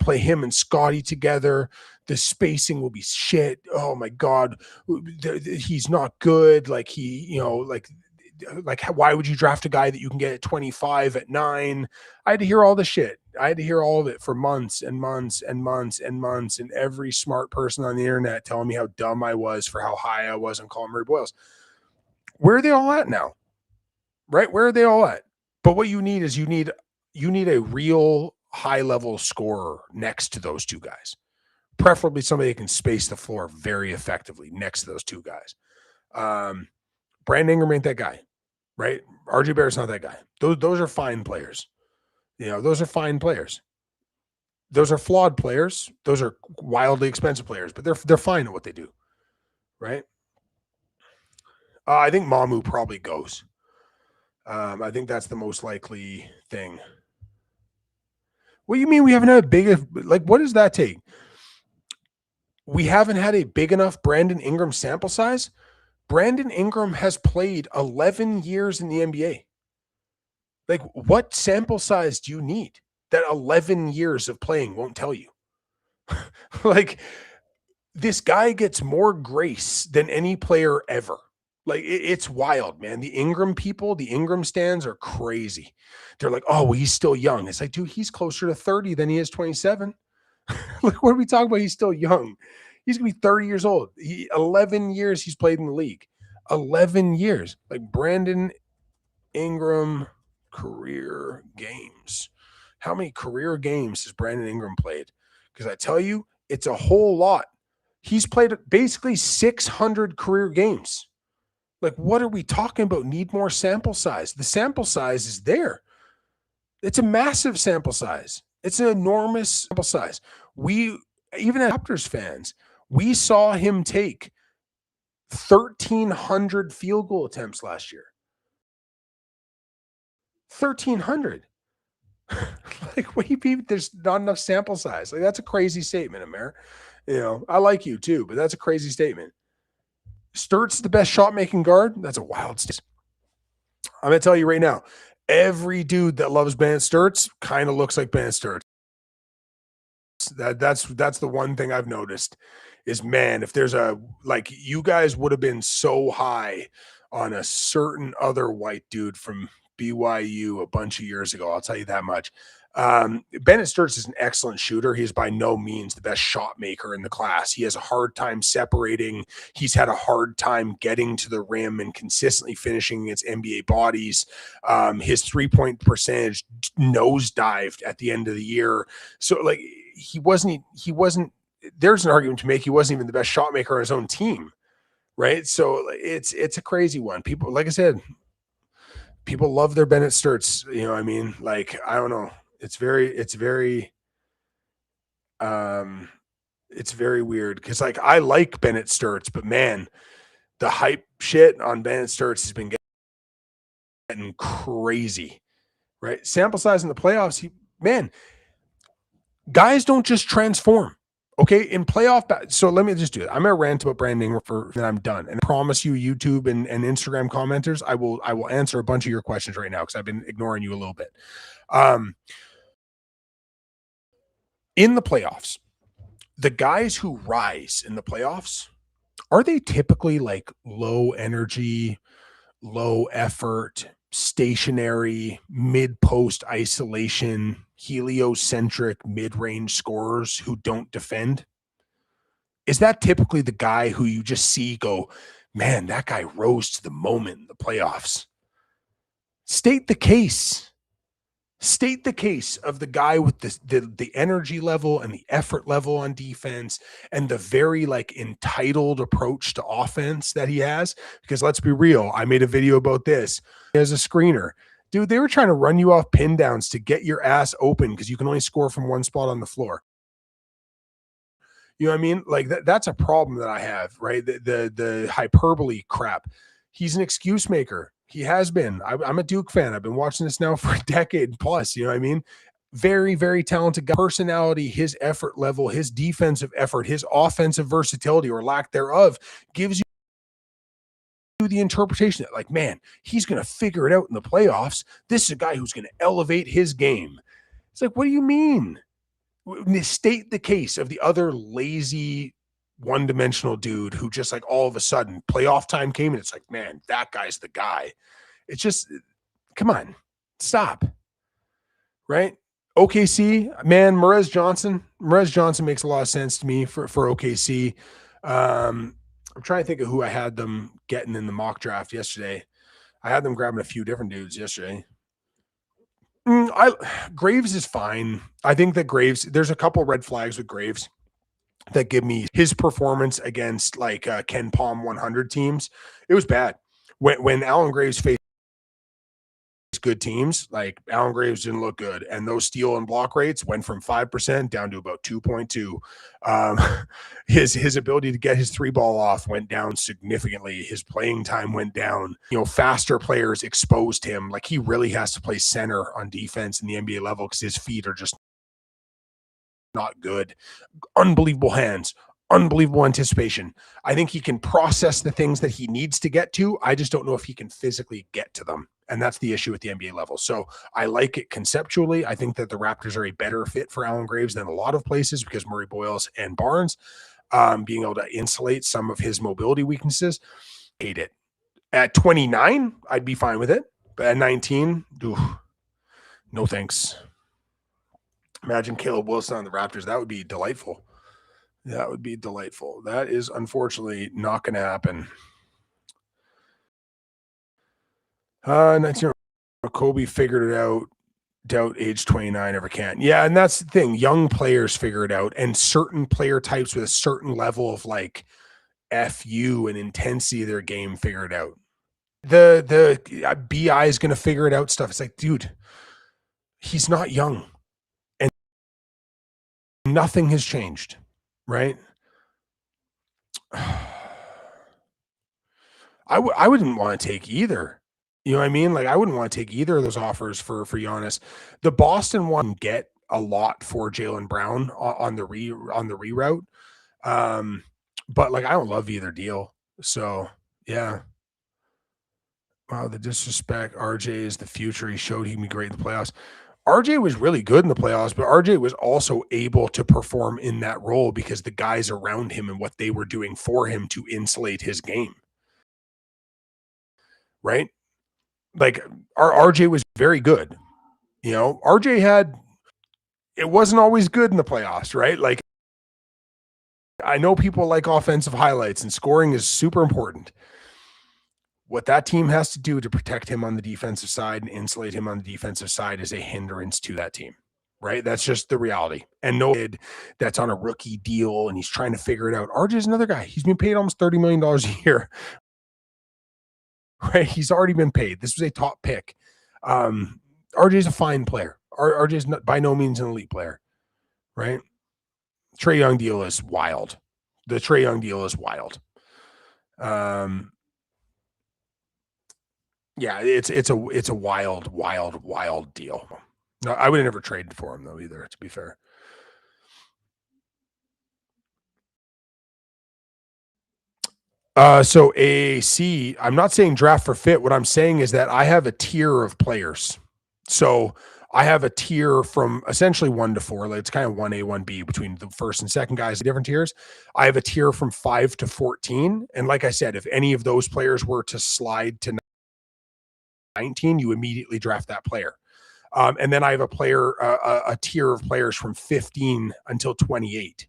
play him and Scotty together. The spacing will be shit. Oh my God. He's not good. Like like why would you draft a guy that you can get at 25 at 9? I had to hear all the shit. I had to hear all of it for months and months and months and months, and every smart person on the internet telling me how dumb I was for how high I was on Colin Murray Boyles. Where are they all at now? Right? Where are they all at? But what you need is you need a real high level scorer next to those two guys. preferably somebody that can space the floor very effectively next to those two guys. Brandon Ingram ain't that guy, right? RJ Barrett's not that guy. Those are fine players. Those are fine players. Those are flawed players. Those are wildly expensive players, but they're fine at what they do, right? I think Mamu probably goes. I think that's the most likely thing. What do you mean we haven't had a big, like, what does that take? We haven't had a big enough Brandon Ingram sample size? Brandon Ingram has played 11 years in the NBA. Like, what sample size do you need that 11 years of playing won't tell you? Like, this guy gets more grace than any player ever. Like, it's wild, man. The Ingram people, the Ingram stands are crazy. They're like, oh, well, he's still young. It's like, dude, he's closer to 30 than he is 27. Like, what are we talking about? He's still young. He's going to be 30 years old. 11 years he's played in the league. 11 years. Like, Brandon Ingram career games. How many career games has Brandon Ingram played? Because I tell you, it's a whole lot. He's played basically 600 career games. Like, what are we talking about? Need more sample size. The sample size is there. It's a massive sample size. It's an enormous sample size. We, even as Raptors fans, we saw him take 1,300 field goal attempts last year. 1,300. Like, what do you mean there's not enough sample size? Like, that's a crazy statement, Amer. I like you too, but that's a crazy statement. Sturt's the best shot making guard. That's a wild statement. I'm going to tell you right now, every dude that loves Bennett Sturts kind of looks like Bennett Sturts. That's the one thing I've noticed is, man, if there's you guys would have been so high on a certain other white dude from BYU a bunch of years ago. I'll tell you that much. Bennett Sturts is an excellent shooter. He is by no means the best shot maker in the class. He has a hard time separating. He's had a hard time getting to the rim and consistently finishing against NBA bodies. His 3-point percentage nosedived at the end of the year. So, like, he wasn't, there's an argument to make. He wasn't even the best shot maker on his own team. Right. So it's a crazy one. People, like I said, people love their Bennett Sturts. You know what I mean? Like, I don't know. It's very weird because, like, I like Bennett Sturts, but man, the hype shit on Bennett Sturts has been getting crazy, right? Sample size in the playoffs, guys don't just transform. Okay, in playoff, so let me just do it. I'm gonna rant about Brandon Ingram then I'm done. And I promise you, YouTube and Instagram commenters, I will answer a bunch of your questions right now because I've been ignoring you a little bit. In the playoffs, the guys who rise in the playoffs, are they typically like low energy, low effort, stationary, mid-post isolation, heliocentric mid-range scorers who don't defend? Is that typically the guy who you just see go, man, that guy rose to the moment in the playoffs? State the case. State the case of the guy with the energy level and the effort level on defense and the very entitled approach to offense that he has. Because let's be real, I made a video about this as a screener. Dude, they were trying to run you off pin downs to get your ass open because you can only score from one spot on the floor. You know what I mean? Like that's a problem that I have, right? The hyperbole crap. He's an excuse maker. He has been. I'm a Duke fan. I've been watching this now for a decade plus. You know what I mean? Very, very talented guy. Personality, his effort level, his defensive effort, his offensive versatility or lack thereof gives you the interpretation that, like, man, he's going to figure it out in the playoffs. This is a guy who's going to elevate his game. It's like, what do you mean? State the case of the other lazy one-dimensional dude who just like all of a sudden playoff time came and it's like, man, that guy's the guy. It's just, come on, stop. Right? OKC, man, Merez Johnson makes a lot of sense to me for OKC. I'm trying to think of who I had them getting in the mock draft yesterday. I had them grabbing a few different dudes yesterday. Graves is fine. I think that Graves, there's a couple red flags with Graves. that give me his performance against like Ken Palm 100 teams. It was bad. When Alan Graves faced good teams, like Alan Graves didn't look good, and those steal and block rates went from 5% down to about 2.2. Um, his ability to get his three ball off went down significantly. His playing time went down. Faster players exposed him. Like, he really has to play center on defense in the NBA level because his feet are just not good. Unbelievable hands, unbelievable anticipation. I think he can process the things that he needs to get to. I just don't know if he can physically get to them. And that's the issue at the NBA level. So I like it conceptually. I think that the Raptors are a better fit for Alan Graves than a lot of places because Murray Boyles and Barnes, being able to insulate some of his mobility weaknesses. Hate it. At 29, I'd be fine with it. But at 19, no thanks. Imagine Caleb Wilson on the Raptors. That would be delightful. That would be delightful. That is unfortunately not going to happen. 19, Kobe figured it out. Doubt age 29 ever can. Yeah, and that's the thing. Young players figure it out, and certain player types with a certain level of like FU and intensity of their game figure it out. The BI is going to figure it out stuff. It's like, dude, he's not young, and nothing has changed, right? I wouldn't want to take either. You know what I mean? Like, I wouldn't want to take either of those offers for Giannis. The Boston one get a lot for Jaylen Brown on the reroute. But like, I don't love either deal. So yeah. Wow, the disrespect. RJ is the future. He showed he can be great in the playoffs. RJ was really good in the playoffs, but RJ was also able to perform in that role because the guys around him and what they were doing for him to insulate his game. Right? Like, RJ was very good. RJ it wasn't always good in the playoffs, right? Like, I know people like offensive highlights, and scoring is super important. What that team has to do to protect him on the defensive side and insulate him on the defensive side is a hindrance to that team, right? That's just the reality. And no kid that's on a rookie deal and he's trying to figure it out. RJ's another guy. He's been paid almost $30 million a year, right? He's already been paid. This was a top pick. RJ's a fine player. RJ's not, by no means an elite player, right? Trae Young deal is wild. The Trae Young deal is wild. Yeah, it's a wild deal. No, I would have never traded for him though either, to be fair. So AC, I'm not saying draft for fit. What I'm saying is that I have a tier of players. So I have a tier from essentially 1 to 4. Like, it's kind of 1A, 1B between the first and second guys, different tiers. I have a tier from 5 to 14. And like I said, if any of those players were to slide to 19, you immediately draft that player. And then I have a tier of players from 15 until 28.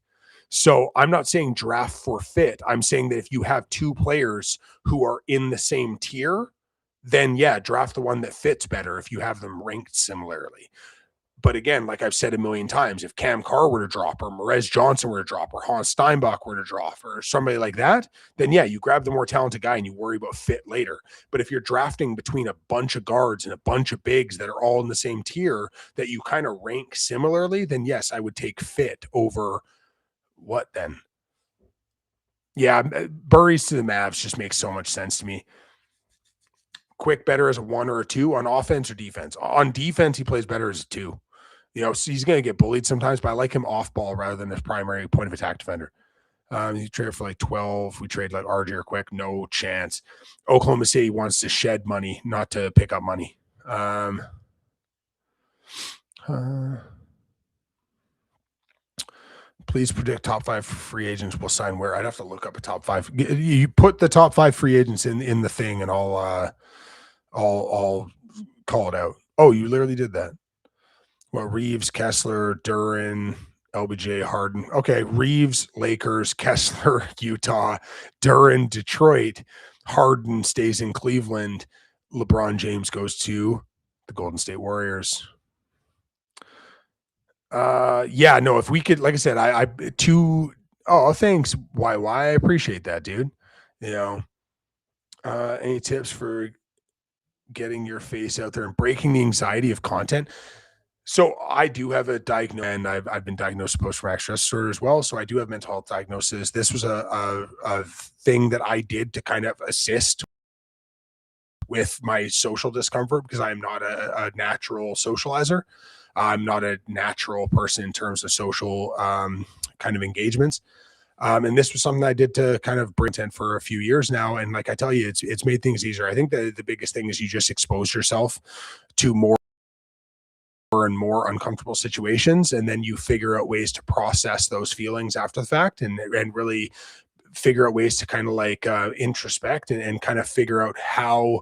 So I'm not saying draft for fit. I'm saying that if you have two players who are in the same tier, then yeah, draft the one that fits better if you have them ranked similarly. But again, like I've said a million times, if Cam Carr were to drop, or Merez Johnson were to drop, or Hans Steinbach were to drop, or somebody like that, then yeah, you grab the more talented guy and you worry about fit later. But if you're drafting between a bunch of guards and a bunch of bigs that are all in the same tier that you kind of rank similarly, then yes, I would take fit over what then? Yeah, Burries to the Mavs just makes so much sense to me. Quick better as a 1 or a 2 on offense or defense. On defense, he plays better as a 2. So he's going to get bullied sometimes, but I like him off ball rather than his primary point of attack defender. He traded for like 12. We trade like RJ or Quick. No chance. Oklahoma City wants to shed money, not to pick up money. Please predict top 5 free agents will sign where. I'd have to look up a top 5. You put the top 5 free agents in the thing, and I'll call it out. Oh, you literally did that. Well, Reeves, Kessler, Duren, LBJ, Harden. Okay, Reeves, Lakers, Kessler, Utah, Duren, Detroit, Harden stays in Cleveland. LeBron James goes to the Golden State Warriors. Yeah, no, if we could, like I said, Oh, thanks. Why? I appreciate that, dude. You know, any tips for getting your face out there and breaking the anxiety of content? So I do have a diagnosis, and I've been diagnosed with post-traumatic stress disorder as well. So I do have mental health diagnosis. This was a thing that I did to kind of assist with my social discomfort because I'm not a natural socializer. I'm not a natural person in terms of social kind of engagements. And this was something I did to kind of bring in for a few years now. And like I tell you, it's made things easier. I think the biggest thing is you just expose yourself to more and more uncomfortable situations, and then you figure out ways to process those feelings after the fact, and really figure out ways to kind of like introspect and kind of figure out how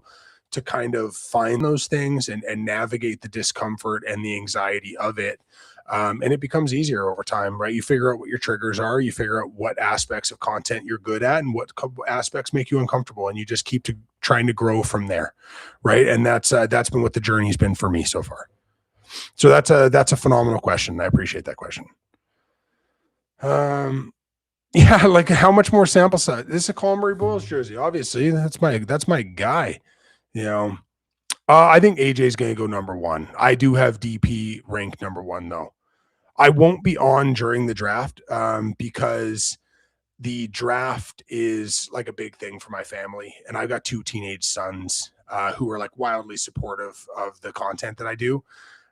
to kind of find those things and navigate the discomfort and the anxiety of it. And it becomes easier over time, right? You figure out what your triggers are, you figure out what aspects of content you're good at and what aspects make you uncomfortable, and you just keep trying to grow from there, right? And that's been what the journey's been for me so far. So that's a phenomenal question. I appreciate that question. Um, yeah, like how much more sample size? This is a Colin Murray Boyles jersey. Obviously, that's my guy. You know, I think AJ's going to go number one. I do have DP ranked number one though. I won't be on during the draft because the draft is like a big thing for my family, and I've got two teenage sons who are like wildly supportive of the content that I do.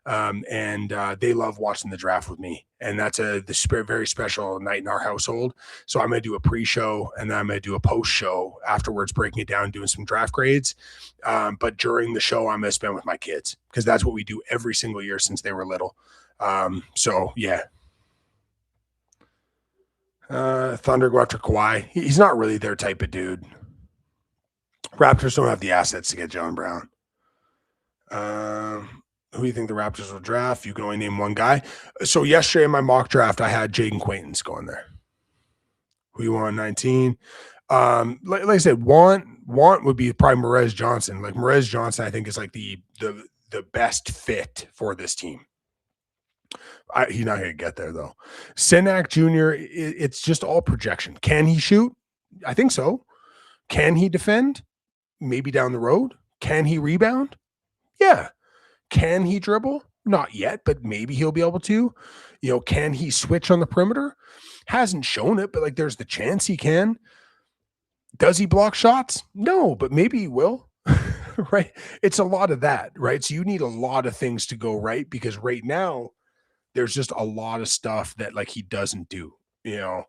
And they love watching the draft with me, and that's very special night in our household. So I'm going to do a pre-show, and then I'm going to do a post-show afterwards, breaking it down, doing some draft grades. But during the show, I'm going to spend with my kids because that's what we do every single year since they were little. So yeah. Thunder go after Kawhi. He's not really their type of dude. Raptors don't have the assets to get Jaylen Brown. Who do you think the Raptors will draft? You can only name one guy. So yesterday in my mock draft, I had Jaden Quaintance going there. Who you want 19? Like I said, want would be probably Merez Johnson. Like Merez Johnson, I think is like the best fit for this team. He's not going to get there though. Senak Jr. It's just all projection. Can he shoot? I think so. Can he defend? Maybe down the road. Can he rebound? Yeah. Can he dribble? Not yet, but maybe he'll be able to. You know, can he switch on the perimeter? Hasn't shown it, but like there's the chance he can. Does he block shots? No, but maybe he will. Right? It's a lot of that, right? So you need a lot of things to go right because right now there's just a lot of stuff that like he doesn't do, you know.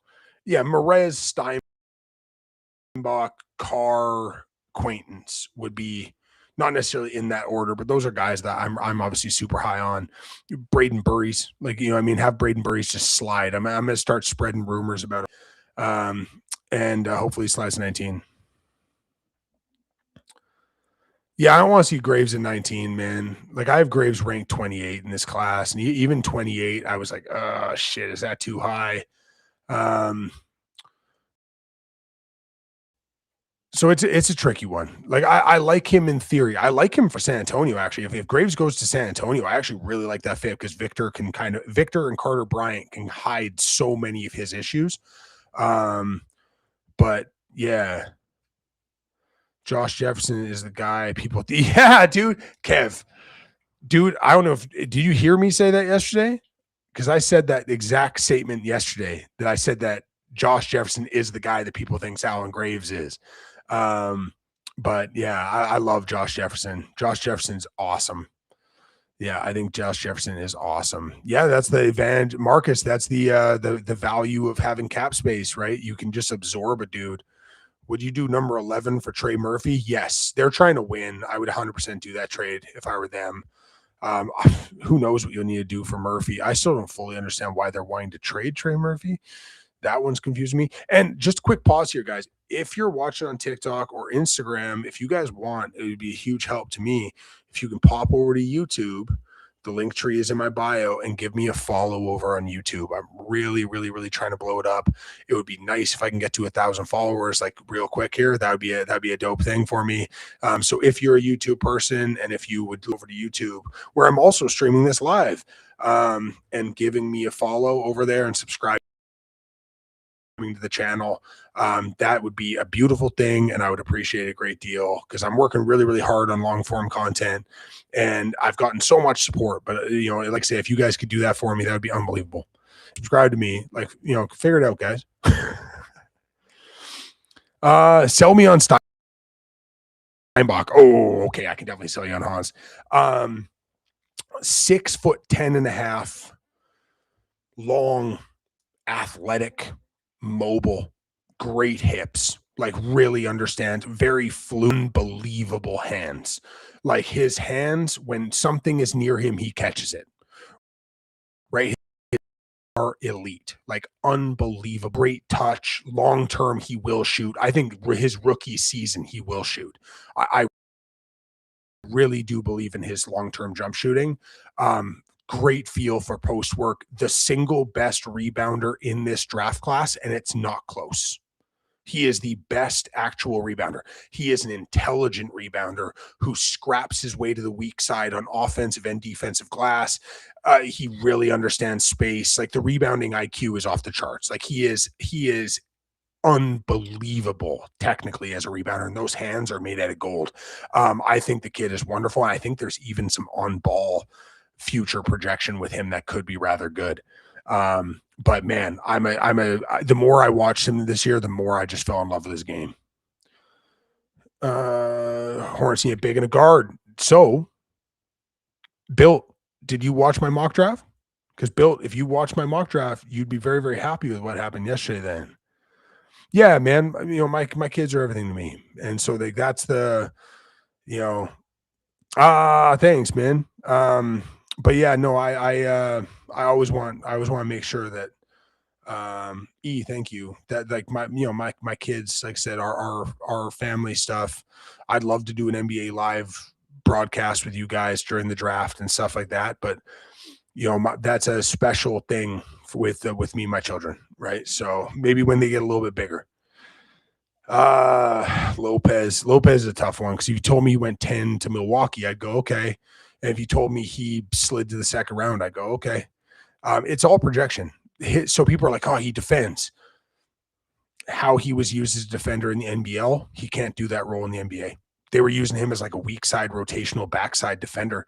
Yeah, Merez, Steinbach, Carr, Quaintance would be not necessarily in that order, but those are guys that I'm obviously super high on. Braden Burries, like, you know, I mean, have Braden Burries just slide. I'm going to start spreading rumors about him. And hopefully he slides 19. Yeah, I don't want to see Graves in 19, man. Like I have Graves ranked 28 in this class, and even 28, I was like, oh shit, is that too high? So it's a tricky one. Like I like him in theory. I like him for San Antonio actually. If Graves goes to San Antonio, I actually really like that fit because Victor and Carter Bryant can hide so many of his issues. But yeah, Josh Jefferson is the guy people. Yeah, dude, Kev, dude. I don't know if did you hear me say that yesterday? Because I said that exact statement yesterday. That I said that Josh Jefferson is the guy that people think Allen Graves is. But yeah, I love Josh Jefferson. Josh Jefferson's awesome. Yeah, I think Josh Jefferson is awesome. Yeah, that's the advantage, Marcus. That's the value of having cap space, right? You can just absorb a dude. Would you do number 11 for Trey Murphy? Yes, they're trying to win. I would 100% do that trade if I were them. Who knows what you'll need to do for Murphy? I still don't fully understand why they're wanting to trade Trey Murphy. That one's confusing me. And just a quick pause here, guys. If you're watching on TikTok or Instagram, if you guys want, it would be a huge help to me if you can pop over to YouTube. The link tree is in my bio and give me a follow over on YouTube. I'm really, really, really trying to blow it up. It would be nice if I can get to 1,000 followers like real quick here. That'd be a dope thing for me. So if you're a YouTube person and if you would go over to YouTube, where I'm also streaming this live, and giving me a follow over there and subscribe to the channel, that would be a beautiful thing, and I would appreciate it a great deal because I'm working really, really hard on long form content, and I've gotten so much support. But like I say, if you guys could do that for me, that would be unbelievable. Subscribe to me, figure it out, guys. Sell me on Steinbach. Oh, okay, I can definitely sell you on Haas. 6'10.5", long, athletic, mobile, great hips, like really understands, very fluent, believable hands. Like his hands, when something is near him, he catches it. Right? Are elite, like unbelievable, great touch. Long term, he will shoot. I think his rookie season, he will shoot. I really do believe in his long term jump shooting. Great feel for post work. The single best rebounder in this draft class, and it's not close. He is the best actual rebounder. He is an intelligent rebounder who scraps his way to the weak side on offensive and defensive glass. He really understands space. Like the rebounding IQ is off the charts. Like he is unbelievable technically as a rebounder, and those hands are made out of gold. I think the kid is wonderful. I think there's even some on-ball future projection with him that could be rather good. But man, the more I watched him this year, the more I just fell in love with his game. Hornets need a big and a guard. So, Bill, did you watch my mock draft? Because Bill, if you watched my mock draft, you'd be very, very happy with what happened yesterday. Then, yeah, man, my kids are everything to me, and so that's the, thanks, man. But yeah, no, I always want to make sure that thank you, that like my kids, like I said, our family stuff. I'd love to do an NBA live broadcast with you guys during the draft and stuff like that, but that's a special thing with me and my children, right? So maybe when they get a little bit bigger. Lopez is a tough one, because if you told me he went 10 to Milwaukee, I'd go okay. And if you told me he slid to the second round, I'd go okay. It's all projection. So people are like, oh, he defends. How he was used as a defender in the NBL, he can't do that role in the NBA. They were using him as like a weak side rotational backside defender.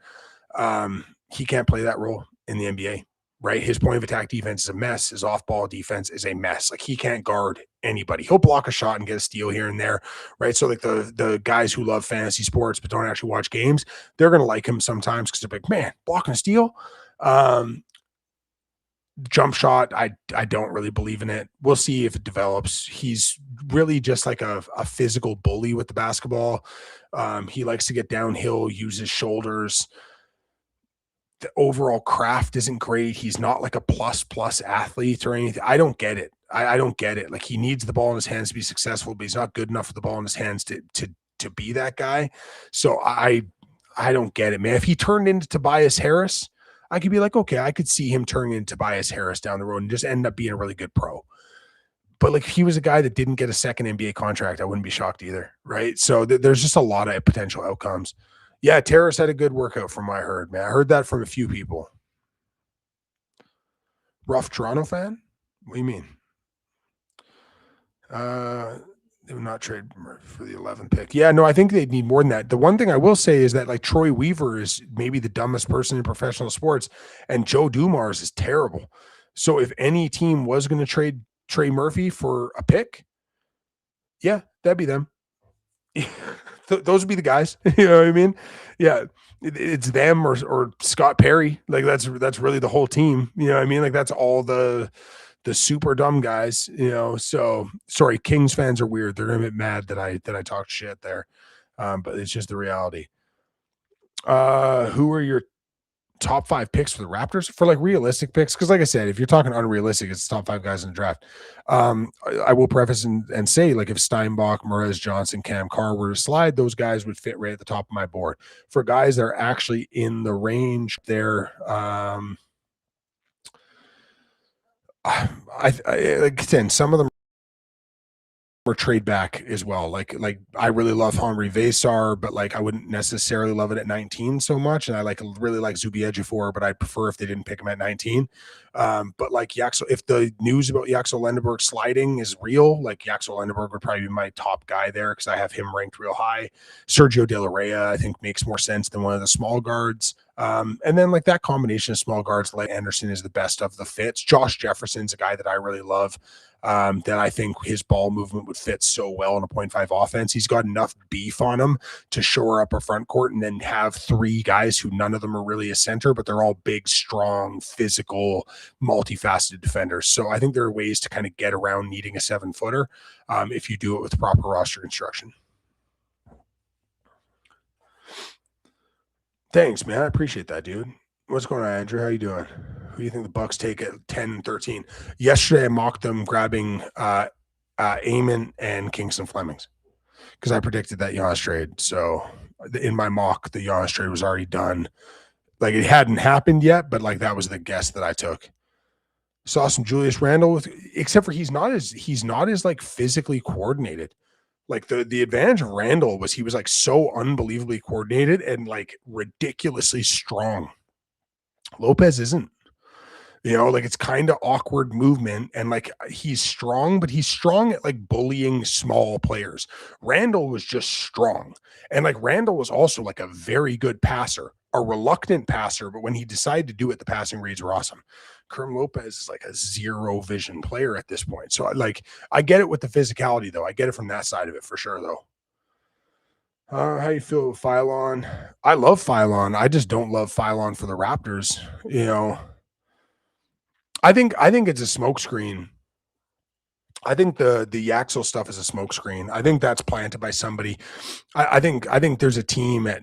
He can't play that role in the NBA, right? His point of attack defense is a mess. His off-ball defense is a mess. Like he can't guard anybody. He'll block a shot and get a steal here and there, right? So like the guys who love fantasy sports but don't actually watch games, they're going to like him sometimes because they're like, man, blocking a steal. Jump shot, I don't really believe in it. We'll see if it develops. He's really just like a physical bully with the basketball. He likes to get downhill, use his shoulders. The overall craft isn't great. He's not like a plus athlete or anything. I don't get it. I don't get it. Like he needs the ball in his hands to be successful, but he's not good enough with the ball in his hands to be that guy. So I don't get it, man. If he turned into Tobias Harris, I could be like, okay, I could see him turning into Tobias Harris down the road and just end up being a really good pro. But like if he was a guy that didn't get a second NBA contract, I wouldn't be shocked either, right? So there's just a lot of potential outcomes. Yeah, Terrace had a good workout from what I heard, man. I heard that from a few people. Rough Toronto fan? What do you mean? They would not trade for the 11th pick. Yeah, no, I think they'd need more than that. The one thing I will say is that like Troy Weaver is maybe the dumbest person in professional sports, and Joe Dumars is terrible. So if any team was going to trade Trey Murphy for a pick, yeah, that'd be them. Those would be the guys. You know what I mean? Yeah, it's them or Scott Perry. Like that's really the whole team. You know what I mean? Like that's all the super dumb guys, so sorry, Kings fans are weird. They're gonna get mad that I talked shit there. But it's just the reality. Who are your top 5 picks for the Raptors for like realistic picks? Because like I said, if you're talking unrealistic, it's top 5 guys in the draft. I will preface and say, like, if Steinbach, Mores Johnson, Cam Carr were to slide, those guys would fit right at the top of my board. For guys that are actually in the range there, I like 10. Some of them or trade back as well. Like I really love Henri Vesar, but like I wouldn't necessarily love it at 19 so much. And I really like Zubi Ejiofor, but I'd prefer if they didn't pick him at 19. But like Yaxel, if the news about Yaxel Lendeberg sliding is real, like Yaxel Lendeberg would probably be my top guy there because I have him ranked real high. Sergio De La Rea, I think, makes more sense than one of the small guards. And then like that combination of small guards, like Anderson is the best of the fits. Josh Jefferson's a guy that I really love. That I think his ball movement would fit so well in a 0.5 offense. He's got enough beef on him to shore up a front court and then have three guys who none of them are really a center, but they're all big, strong, physical, multifaceted defenders. So I think there are ways to kind of get around needing a 7-footer if you do it with proper roster construction. Thanks, man. I appreciate that, dude. What's going on, Andrew? How you doing? Who do you think the Bucks take at 10 and 13? Yesterday, I mocked them grabbing Amon and Kingston Flemings because I predicted that Giannis trade. So in my mock, the Giannis trade was already done. Like it hadn't happened yet, but like that was the guess that I took. Saw some Julius Randle, except for he's not as like physically coordinated. Like the advantage of Randle was he was like so unbelievably coordinated and like ridiculously strong. Lopez isn't. Like it's kind of awkward movement and like he's strong, but he's strong at like bullying small players. Randle was just strong. And like Randle was also like a very good passer, a reluctant passer, but when he decided to do it, the passing reads were awesome. Kerm Lopez is like a zero vision player at this point. So I get it with the physicality though. I get it from that side of it for sure though. How you feel with Philon? I love Philon. I just don't love Philon for the Raptors. I think it's a smokescreen. I think the Yaxel stuff is a smokescreen. I think that's planted by somebody. I think there's a team at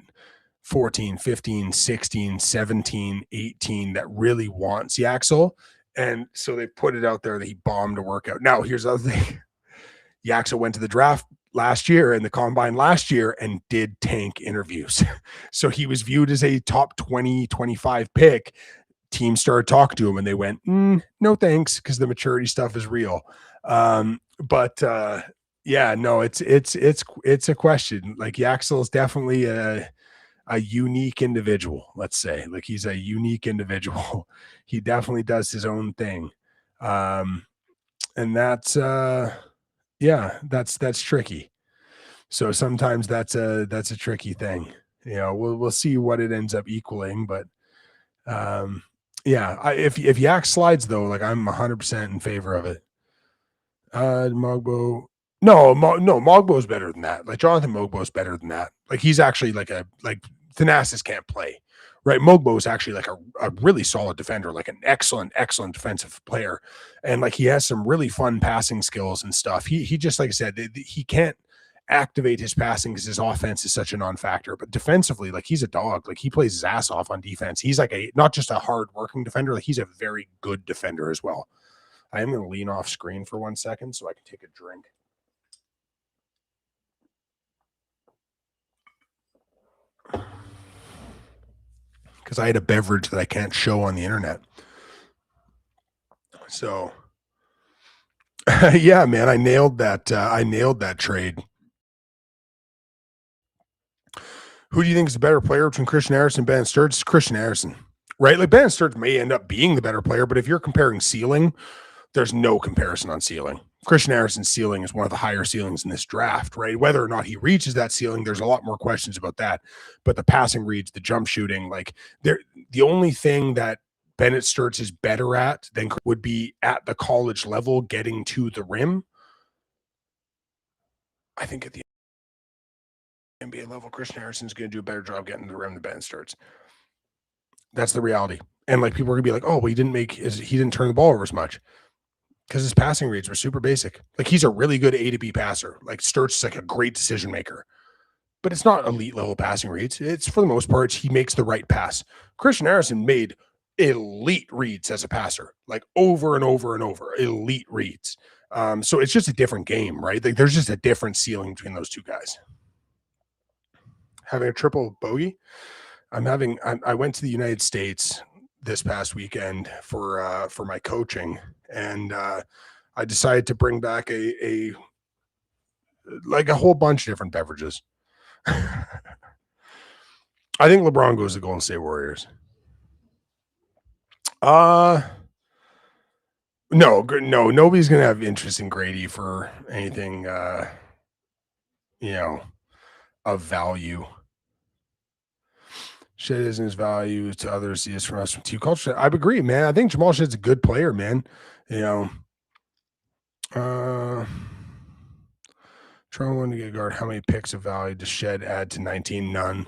14, 15, 16, 17, 18 that really wants Yaxel. And so they put it out there that he bombed a workout. Now, here's the other thing. Yaxel went to the draft last year and the combine last year and did tank interviews. So he was viewed as a top 20, 25 pick. Teams started talking to him and they went, no thanks, because the maturity stuff is real. Yeah, no, it's a question. Like Yaxel is definitely a unique individual, let's say. Like he's a unique individual. He definitely does his own thing. And that's that's tricky. So sometimes that's a tricky thing. We'll see what it ends up equaling, but if Yak slides though, like I'm 100% in favor of it. Mogbo, Mogbo's better than that. Like Jonathan Mogbo's better than that. Like he's actually like Thanasis can't play, right? Mogbo is actually like a really solid defender, like an excellent defensive player, and like he has some really fun passing skills and stuff. He just, like I said, he can't activate his passing because his offense is such a non-factor, but defensively, like he's a dog. Like he plays his ass off on defense. He's like not just a hard-working defender, like he's a very good defender as well. I am going to lean off screen for 1 second so I can take a drink. Because I had a beverage that I can't show on the internet. So yeah, man, I nailed that. I nailed that trade. Who do you think is the better player between Christian Harrison and Ben Sturts? Christian Harrison, right? Like Ben Sturts may end up being the better player, but if you're comparing ceiling, there's no comparison on ceiling. Christian Harrison's ceiling is one of the higher ceilings in this draft, right? Whether or not he reaches that ceiling, there's a lot more questions about that. But the passing reads, the jump shooting, like the only thing that Bennett Sturts is better at than would be at the college level getting to the rim. I think at the NBA level, Christian Harrison's going to do a better job getting to the rim than Bennett Sturts. That's the reality. And like people are going to be like, oh, well, he didn't turn the ball over as much. Because his passing reads were super basic. Like he's a really good A to B passer. Like Sturts is like a great decision maker. But it's not elite level passing reads. It's for the most part, he makes the right pass. Christian Harrison made elite reads as a passer, like over and over and over, elite reads. So it's just a different game, right? Like there's just a different ceiling between those two guys. Having a triple bogey. I went to the United States this past weekend for my coaching, and I decided to bring back a like a whole bunch of different beverages. I think LeBron goes to Golden State Warriors. No, nobody's gonna have interest in Grady for anything, of value. Shed isn't his value to others. He is from us from two culture. I agree, man. I think Jamal Shedd's a good player, man. Toronto wanted to get a guard. How many picks of value does Shed add to 19? None.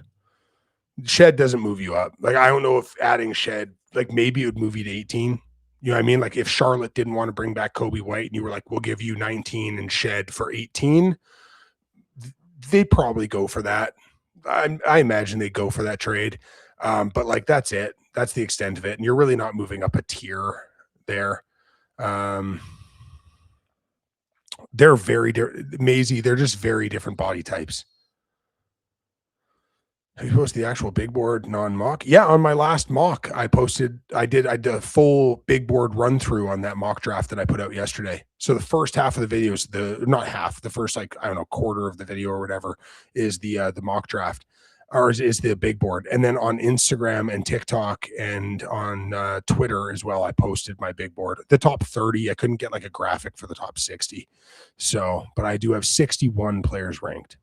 Shed doesn't move you up. Like, I don't know if adding Shed, like maybe it would move you to 18. You know what I mean? Like if Charlotte didn't want to bring back Kobe White and you were like, we'll give you 19 and Shed for 18, they'd probably go for that. I imagine they go for that trade. But like, that's it. That's the extent of it. And you're really not moving up a tier there. They're very Maisie. They're just very different body types. Have you posted the actual big board non-mock? Yeah, on my last mock, I did a full big board run through on that mock draft that I put out yesterday. So the first half of the video is the first, like, I don't know, quarter of the video or whatever is the mock draft, or is the big board. And then on Instagram and TikTok and on Twitter as well, I posted my big board. The top 30, I couldn't get like a graphic for the top 60. So, but I do have 61 players ranked.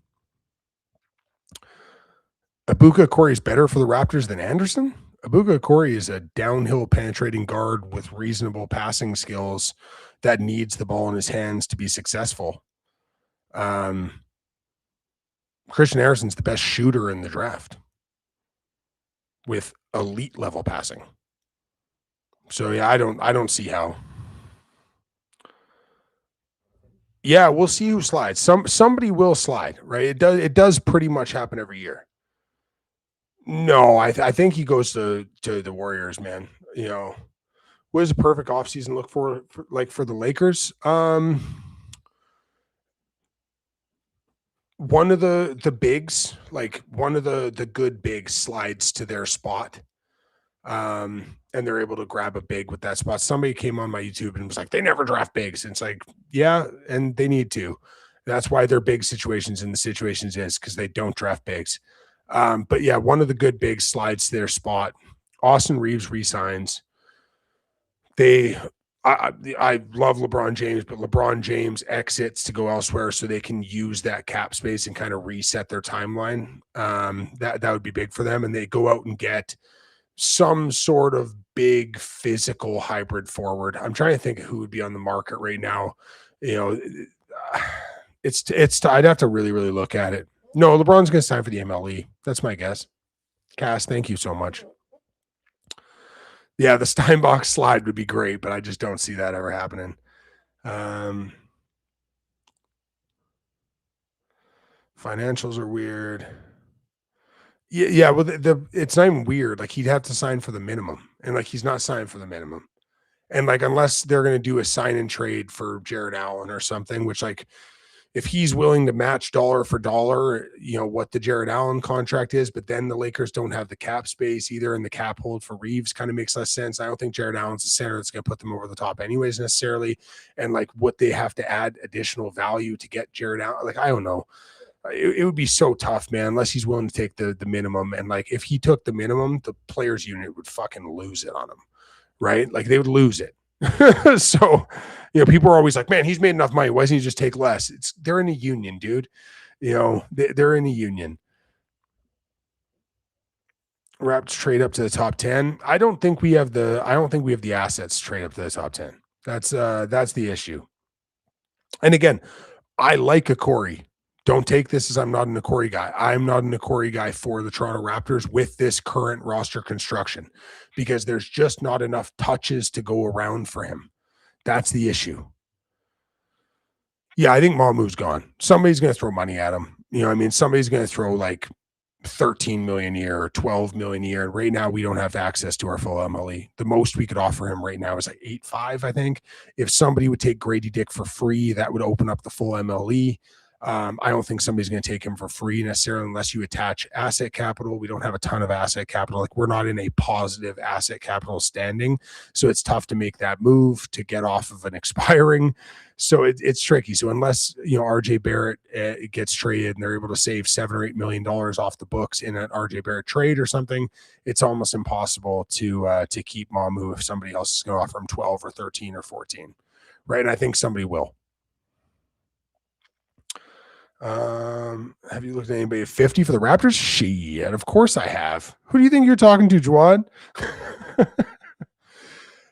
Ibuka Okori is better for the Raptors than Anderson? Ibuka Okori is a downhill penetrating guard with reasonable passing skills that needs the ball in his hands to be successful. Christian Harrison's the best shooter in the draft with elite level passing. So yeah, I don't see how. Yeah, we'll see who slides. Somebody will slide, right? It does pretty much happen every year. No, I think he goes to the Warriors, man. What does a perfect offseason look for the Lakers? One of the bigs, like one of the good bigs slides to their spot. And they're able to grab a big with that spot. Somebody came on my YouTube and was like, they never draft bigs. And it's like, yeah, and they need to. That's why they're big situations in the situations is because they don't draft bigs. But yeah, one of the good bigs slides to their spot. Austin Reeves resigns. I love LeBron James, but LeBron James exits to go elsewhere so they can use that cap space and kind of reset their timeline. That would be big for them. And they go out and get some sort of big physical hybrid forward. I'm trying to think of who would be on the market right now. I'd have to really, really look at it. No, LeBron's going to sign for the MLE. That's my guess. Cass, thank you so much. Yeah, the Steinbach slide would be great, but I just don't see that ever happening. Financials are weird. Yeah. Well, it's not even weird. Like he'd have to sign for the minimum, and like he's not signed for the minimum, and like unless they're going to do a sign and trade for Jared Allen or something, which like if he's willing to match dollar for dollar, what the Jared Allen contract is, but then the Lakers don't have the cap space either, and the cap hold for Reeves kind of makes less sense. I don't think Jared Allen's the center that's going to put them over the top anyways necessarily, and like what they have to add additional value to get Jared Allen, like I don't know. It would be so tough, man, unless he's willing to take the minimum. And like if he took the minimum, the players unit would fucking lose it on him, right? Like they would lose it. So, people are always like, man, he's made enough money. Why doesn't he just take less? They're in a union, dude. They're in a union. Raps trade up to the top 10. I don't think we have the assets to trade up to the top 10. That's the issue. And again, I like Okori. Don't take this as I'm not an Okori guy. I'm not an Okori guy for the Toronto Raptors with this current roster construction because there's just not enough touches to go around for him. That's the issue. Yeah, I think Mamu's gone. Somebody's going to throw money at him. Somebody's going to throw like 13 million a year or 12 million a year. And right now we don't have access to our full MLE. The most we could offer him right now is like 8.5, I think. If somebody would take Grady Dick for free, that would open up the full MLE. I don't think somebody's going to take him for free necessarily unless you attach asset capital. We don't have a ton of asset capital. Like, we're not in a positive asset capital standing. So it's tough to make that move to get off of an expiring. So it's tricky. So unless, RJ Barrett gets traded and they're able to save $7 or $8 million off the books in an RJ Barrett trade or something, it's almost impossible to keep Mamu if somebody else is going to offer him 12 or 13 or 14. Right. And I think somebody will. Have you looked at anybody at 50 for the Raptors? Shit, of course I have. Who do you think you're talking to, Jawad?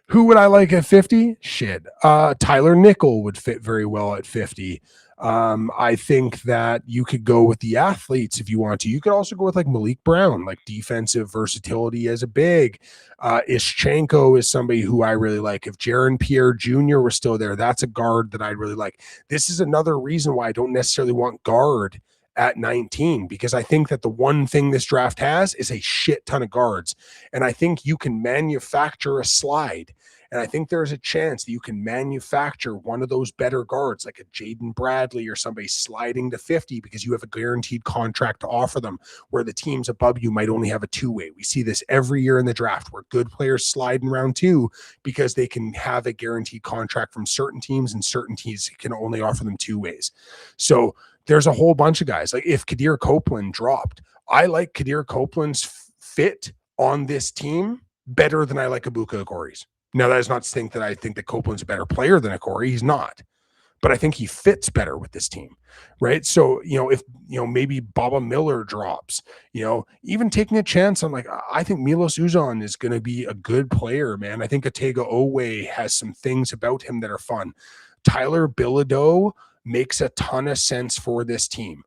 Who would I like at 50? Shit. Tyler Nickel would fit very well at 50. I think that you could go with the athletes if you want to. You could also go with like Malik Brown, like defensive versatility as a big. Ischenko is somebody who I really like. If Jaron Pierre Jr. were still there, that's a guard that I'd really like. This is another reason why I don't necessarily want guard at 19, because I think that the one thing this draft has is a shit ton of guards. And I think you can manufacture a slide. And I think there's a chance that you can manufacture one of those better guards, like a Jaden Bradley or somebody sliding to 50 because you have a guaranteed contract to offer them, where the teams above you might only have a two-way. We see this every year in the draft where good players slide in round 2 because they can have a guaranteed contract from certain teams, and certain teams can only offer them two ways. So there's a whole bunch of guys. Like if Kadir Copeland dropped, I like Kadir Copeland's fit on this team better than I like Ibuka Okori's. Now, that is not to think that I think that Copeland's a better player than Okori. He's not. But I think he fits better with this team, right? So, if, maybe Baba Miller drops, even taking a chance on, like, I think Milos Uzan is going to be a good player, man. I think Otega Owe has some things about him that are fun. Tyler Bilodeau makes a ton of sense for this team.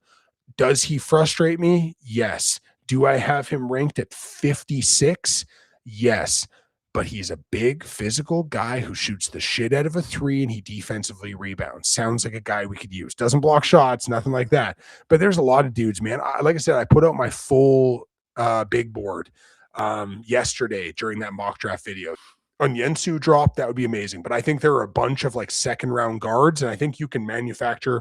Does he frustrate me? Yes. Do I have him ranked at 56? Yes. But he's a big physical guy who shoots the shit out of a three, and he defensively rebounds. Sounds like a guy we could use. Doesn't block shots, nothing like that. But there's a lot of dudes, man. Like I said, I put out my full big board yesterday during that mock draft video. On Yensu drop, that would be amazing. But I think there are a bunch of like second round guards, and I think you can manufacture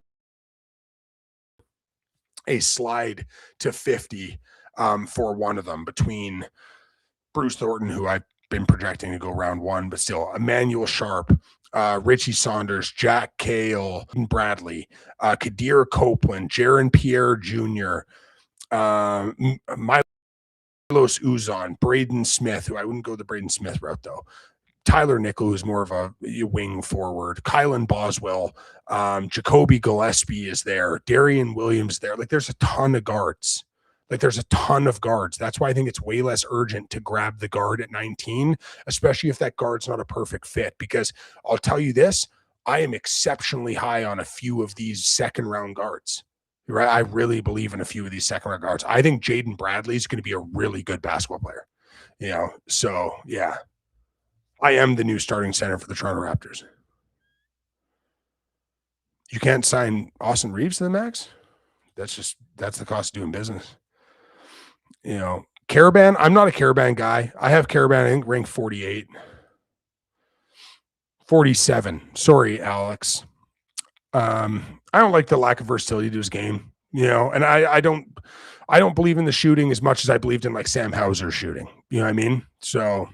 a slide to 50 for one of them between Bruce Thornton, who I've been projecting to go round 1, but still Emmanuel Sharp, Richie Saunders, Jack Cale, Bradley, Kadir Copeland, Jaron Pierre Jr., Milos Uzan, Braden Smith, who I wouldn't go the Braden Smith route though. Tyler Nickel, who's more of a wing forward, Kylan Boswell, Jacoby Gillespie is there, Darian Williams there. Like there's a ton of guards. There's a ton of guards. That's why I think it's way less urgent to grab the guard at 19, especially if that guard's not a perfect fit. Because I'll tell you this, I am exceptionally high on a few of these second round guards. Right? I really believe in a few of these second round guards. I think Jaden Bradley is going to be a really good basketball player. So yeah, I am the new starting center for the Toronto Raptors. You can't sign Austin Reeves to the max. That's the cost of doing business. Caravan, I'm not a Caravan guy. I have Caravan, I think, ranked 48. 47. Sorry, Alex. I don't like the lack of versatility to his game, and I don't believe in the shooting as much as I believed in like Sam Hauser's shooting. You know what I mean? So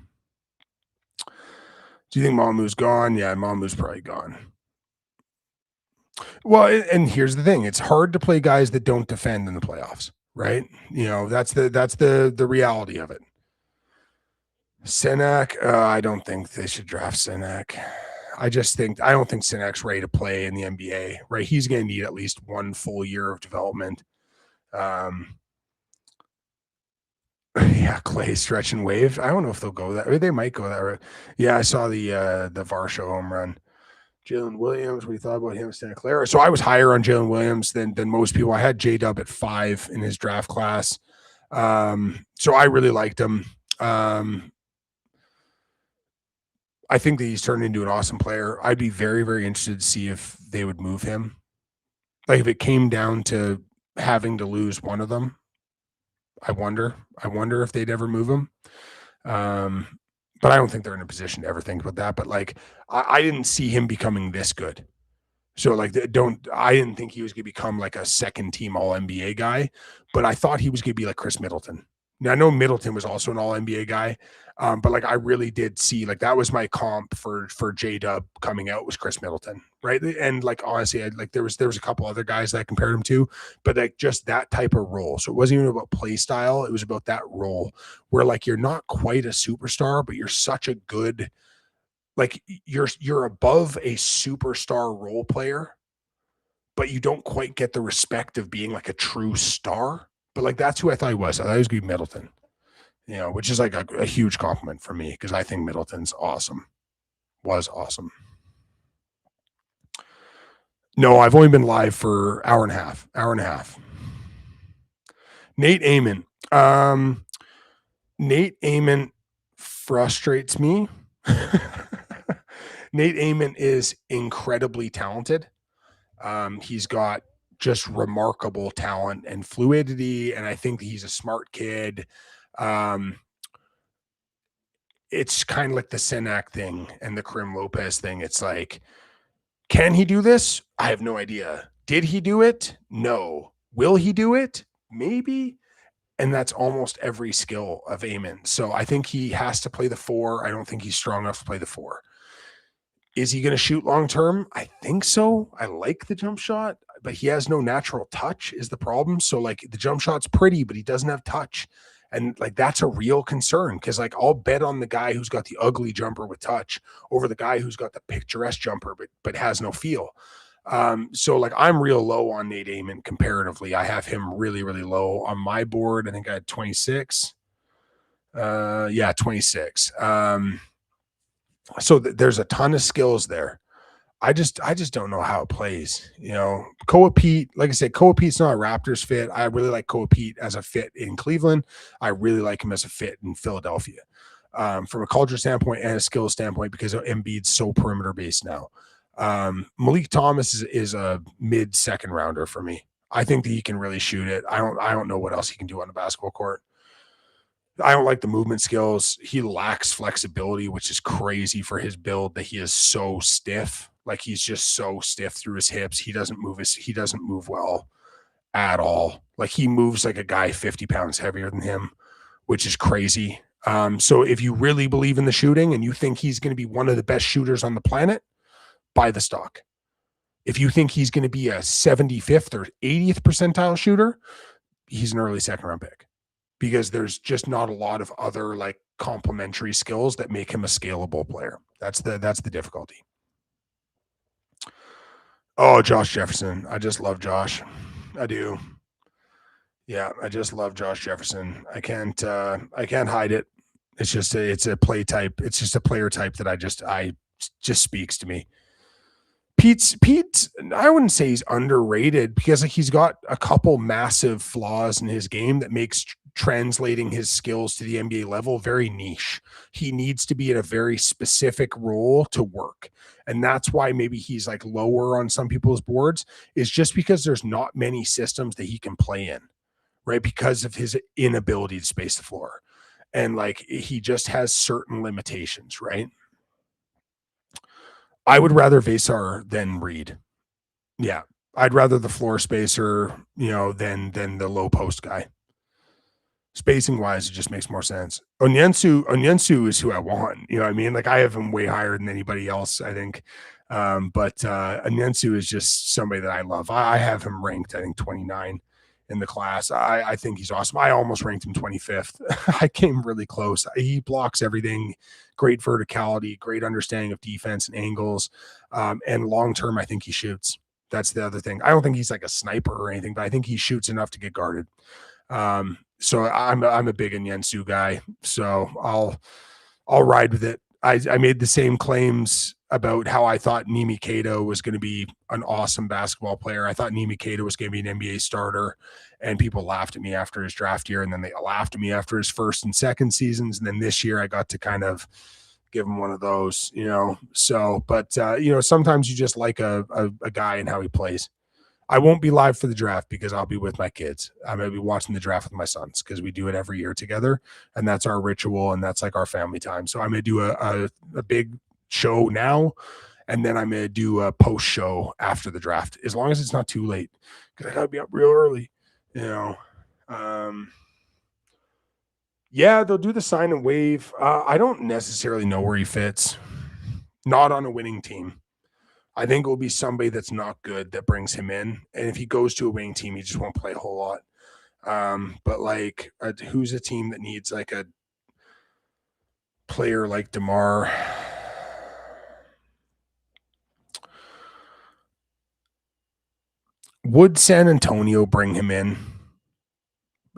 do you think Mamu's gone? Yeah, Mamu's probably gone. Well, and here's the thing. It's hard to play guys that don't defend in the playoffs. Right? That's the reality of it. Senac, I don't think they should draft Senac. I don't think Senac's ready to play in the NBA, right? He's going to need at least one full year of development. Yeah, Clay stretch and wave. I don't know if they'll go that way. They might go that route. Yeah, I saw the Varsho home run. Jalen Williams, what do you thought about him, Santa Clara? So I was higher on Jalen Williams than most people. I had J-Dub at 5 in his draft class. So I really liked him. I think that he's turned into an awesome player. I'd be very, very interested to see if they would move him. Like if it came down to having to lose one of them, I wonder if they'd ever move him. But I don't think they're in a position to ever think about that. But like, I didn't see him becoming this good. So like, I didn't think he was going to become like a second team all NBA guy, but I thought he was going to be like Chris Middleton. Now I know Middleton was also an all NBA guy, but like I really did see like that was my comp for J Dub coming out was Chris Middleton, right? And like honestly, there was a couple other guys that I compared him to, but like just that type of role. So it wasn't even about play style; it was about that role where like you're not quite a superstar, but you're such a good like you're above a superstar role player, but you don't quite get the respect of being like a true star. But like that's who I thought he was. I thought he was going to be Middleton, which is like a huge compliment for me because I think Middleton's awesome. Was awesome. No, I've only been live for hour and a half. Nate Amon. Nate Amon frustrates me. Nate Amon is incredibly talented. He's got just remarkable talent and fluidity, and I think he's a smart kid. It's kind of like the Senac thing and the Karim Lopez thing. It's like, can he do this? I have no idea. Did he do it? No. Will he do it? Maybe. And that's almost every skill of Amon. So I think he has to play the 4. I don't think he's strong enough to play the 4. Is he going to shoot long term? I think so. I like the jump shot, but he has no natural touch is the problem. So like the jump shot's pretty, but he doesn't have touch. And like that's a real concern because like I'll bet on the guy who's got the ugly jumper with touch over the guy who's got the picturesque jumper but has no feel. So like I'm real low on Nate Amon comparatively. I have him really, really low on my board. I think I had 26. 26. So there's a ton of skills there. I just don't know how it plays. Koa Pete, like I said, Koa Pete's not a Raptors fit. I really like Koa Pete as a fit in Cleveland. I really like him as a fit in Philadelphia, from a culture standpoint and a skill standpoint because Embiid's so perimeter based now. Malik Thomas is a mid second rounder for me. I think that he can really shoot it. I don't know what else he can do on the basketball court. I don't like the movement skills. He lacks flexibility, which is crazy for his build that he is so stiff. Like he's just so stiff through his hips. He doesn't move well at all. Like he moves like a guy 50 pounds heavier than him, which is crazy. So if you really believe in the shooting and you think he's going to be one of the best shooters on the planet, buy the stock. If you think he's going to be a 75th or 80th percentile shooter, he's an early second round pick. Because there's just not a lot of other like complementary skills that make him a scalable player. That's the difficulty. Oh, Josh Jefferson. I just love Josh. I do. Yeah, I just love Josh Jefferson. I can't hide it. It's a play type. It's just a player type that I just speaks to me. Pete, I wouldn't say he's underrated because like he's got a couple massive flaws in his game that makes translating his skills to the NBA level very niche. He needs to be in a very specific role to work. And that's why maybe he's like lower on some people's boards is just because there's not many systems that he can play in, right? Because of his inability to space the floor. And like he just has certain limitations, right? I would rather Vasar than Reed. Yeah. I'd rather the floor spacer, than the low post guy. Spacing wise, it just makes more sense. Onyensu is who I want. You know what I mean? Like I have him way higher than anybody else, I think. But Onyensu is just somebody that I love. I have him ranked, I think, 29 in the class. I think he's awesome. I almost ranked him 25th. I came really close. He blocks everything, great verticality, great understanding of defense and angles. And long-term, I think he shoots. That's the other thing. I don't think he's like a sniper or anything, but I think he shoots enough to get guarded. So I'm a big Onyensu guy. So I'll ride with it. I made the same claims about how I thought Nimi Kato was going to be an awesome basketball player. I thought Nimi Kato was going to be an NBA starter, and people laughed at me after his draft year, and then they laughed at me after his first and second seasons, and then this year I got to kind of give him one of those, So, but sometimes you just like a guy and how he plays. I won't be live for the draft because I'll be with my kids. I'm going to be watching the draft with my sons because we do it every year together, and that's our ritual, and that's like our family time. So I'm going to do a big show now, and then I'm going to do a post show after the draft, as long as it's not too late, because I got to be up real early, you know. Yeah, they'll do the sign and wave. I don't necessarily know where he fits. Not on a winning team. I think it will be somebody that's not good that brings him in. And if he goes to a winning team, he just won't play a whole lot. But like, who's a team that needs like a player like DeMar? Would San Antonio bring him in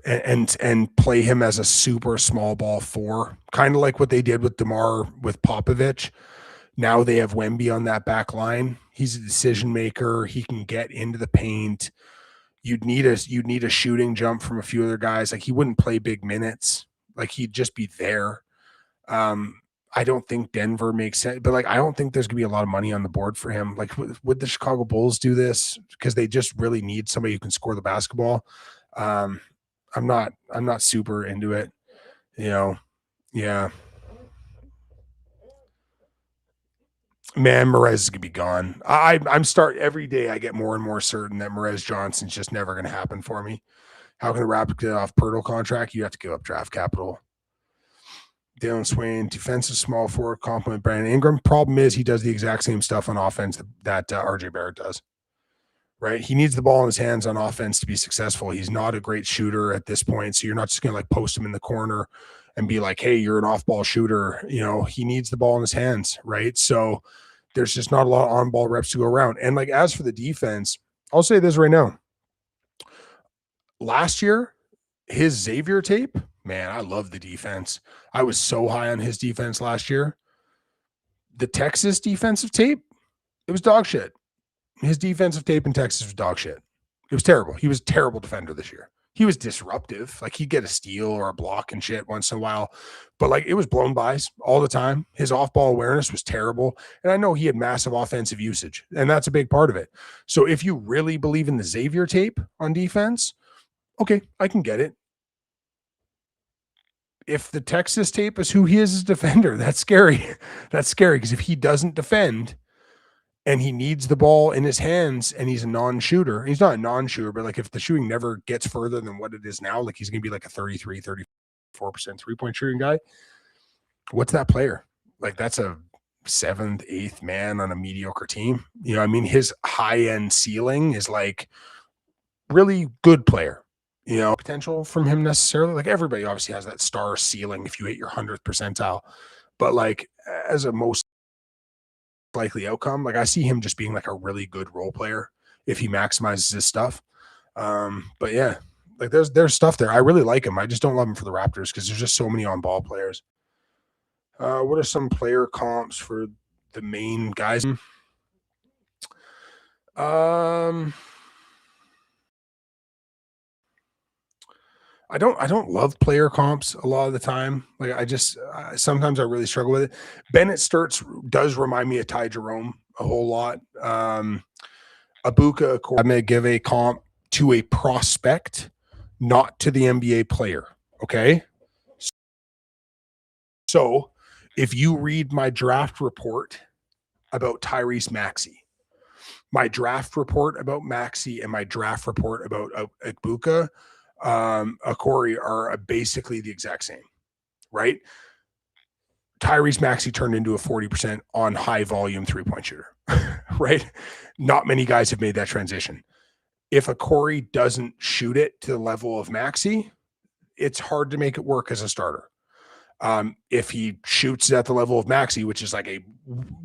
and play him as a super small ball 4, kind of like what they did with DeMar with Popovich? Now they have Wemby on that back line. He's a decision maker. He can get into the paint. You'd need a shooting jump from a few other guys. Like, he wouldn't play big minutes. Like, he'd just be there. I don't think Denver makes sense, but like, I don't think there's gonna be a lot of money on the board for him. Like, would the Chicago Bulls do this because they just really need somebody who can score the basketball? I'm not super into it, you know. Yeah, man, Merez is gonna be gone. I'm every day I get more and more certain that Merez Johnson's just never gonna happen for me. How can the Raptors get off Pirtle contract? You have to give up draft capital. Dalen Swain, defensive small forward, compliment Brandon Ingram. Problem is he does the exact same stuff on offense that RJ Barrett does. Right? He needs the ball in his hands on offense to be successful. He's not a great shooter at this point, so you're not just going to like post him in the corner and be like, hey, you're an off-ball shooter. You know, he needs the ball in his hands, right? So there's just not a lot of on-ball reps to go around. And like, as for the defense, I'll say this right now. Last year, his Xavier tape, man, I love the defense. I was so high on his defense last year. The Texas defensive tape, it was dog shit. His defensive tape in Texas was dog shit. It was terrible. He was a terrible defender this year. He was disruptive. Like, he'd get a steal or a block and shit once in a while, but like, it was blown bys all the time. His off-ball awareness was terrible. And I know he had massive offensive usage, and that's a big part of it. So if you really believe in the Xavier tape on defense, okay, I can get it. If the Texas tape is who he is as a defender, that's scary. That's scary, because if he doesn't defend and he needs the ball in his hands and he's a non-shooter, he's not a non-shooter, but like, if the shooting never gets further than what it is now, like, he's going to be like a 33, 34% three-point shooting guy. What's that player? Like, that's a 7th, 8th man on a mediocre team. You know, I mean, his high-end ceiling is like really good player. You know, potential from him necessarily. Like, everybody obviously has that star ceiling if you hit your 100th percentile, but like, as a most likely outcome, like, I see him just being like a really good role player if he maximizes his stuff. But yeah, like, there's stuff there. I really like him. I just don't love him for the Raptors because there's just so many on ball players. What are some player comps for the main guys? I don't love player comps a lot of the time. Like, I just sometimes I really struggle with it. Bennett Sturts does remind me of Ty Jerome a whole lot. Abuka, I'm going to give a comp to a prospect, not to the NBA player. Okay. So if you read my draft report about Tyrese Maxey, my draft report about Maxey, and my draft report about Abuka, Okori are basically the exact same, right? Tyrese Maxey turned into a 40% on high volume 3-point shooter, right? Not many guys have made that transition. If Okori doesn't shoot it to the level of Maxey, it's hard to make it work as a starter. If he shoots at the level of Maxey, which is like a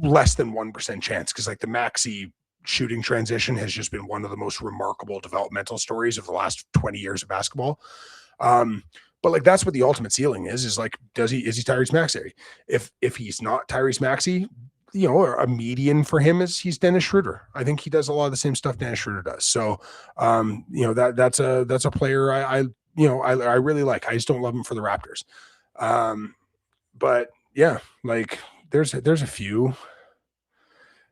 less than 1% chance, because like the Maxey shooting transition has just been one of the most remarkable developmental stories of the last 20 years of basketball. But like, that's what the ultimate ceiling is like, is he Tyrese Maxey? If he's not Tyrese Maxey, you know, a median for him is he's Dennis Schroeder. I think he does a lot of the same stuff Dennis Schroeder does. So, you know, that's a player I really like. I just don't love him for the Raptors. But yeah, like, there's a few.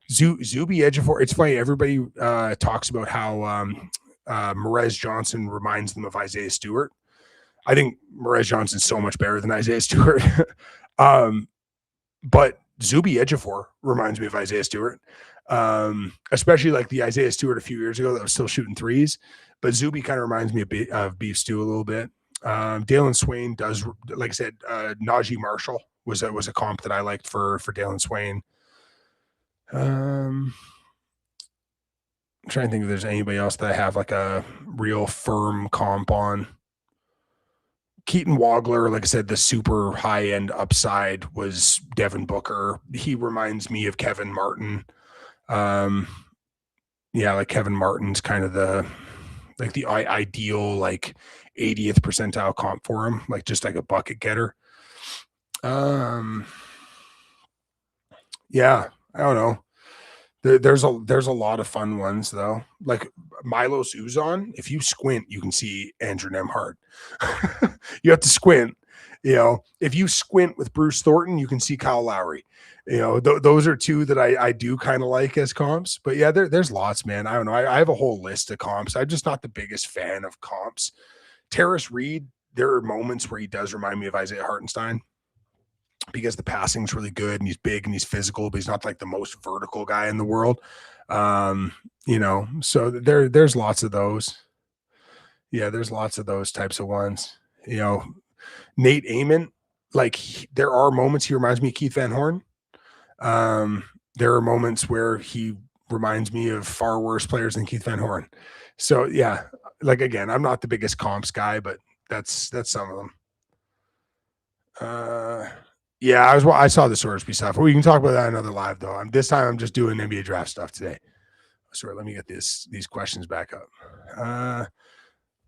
Zuby Ejiofor. It's funny. Everybody talks about how Merez Johnson reminds them of Isaiah Stewart. I think Merez Johnson's so much better than Isaiah Stewart. But Zuby Ejiofor reminds me of Isaiah Stewart, especially like the Isaiah Stewart a few years ago that was still shooting threes. But Zuby kind of reminds me of Beef Stew a little bit. Dalen Swain does, like I said, Najee Marshall was a comp that I liked for Dalen Swain. I'm trying to think if there's anybody else that I have like a real firm comp on. Keaton Wagler, like I said, the super high end upside was Devin Booker. He reminds me of Kevin Martin. Like Kevin Martin's kind of the ideal like 80th percentile comp for him, like just like a bucket getter. I don't know. There's a lot of fun ones though. Like Milos Uzon, if you squint, you can see Andrew Nembhard. You have to squint. If you squint with Bruce Thornton, you can see Kyle Lowry. Those are two that I do kind of like as comps. But yeah, there's lots, man. I don't know. I have a whole list of comps. I'm just not the biggest fan of comps. Terrace Reed, there are moments where he does remind me of Isaiah Hartenstein, because the passing's really good and he's big and he's physical, but he's not like the most vertical guy in the world. So there's lots of those. Yeah, there's lots of those types of ones. Nate Amon, like there are moments he reminds me of Keith Van Horn. There are moments where he reminds me of far worse players than Keith Van Horn. So yeah, like again, I'm not the biggest comps guy, but that's some of them. Yeah, I saw the Sorsby stuff. We can talk about that another live though. This time I'm just doing NBA draft stuff today. Sorry, let me get these questions back up.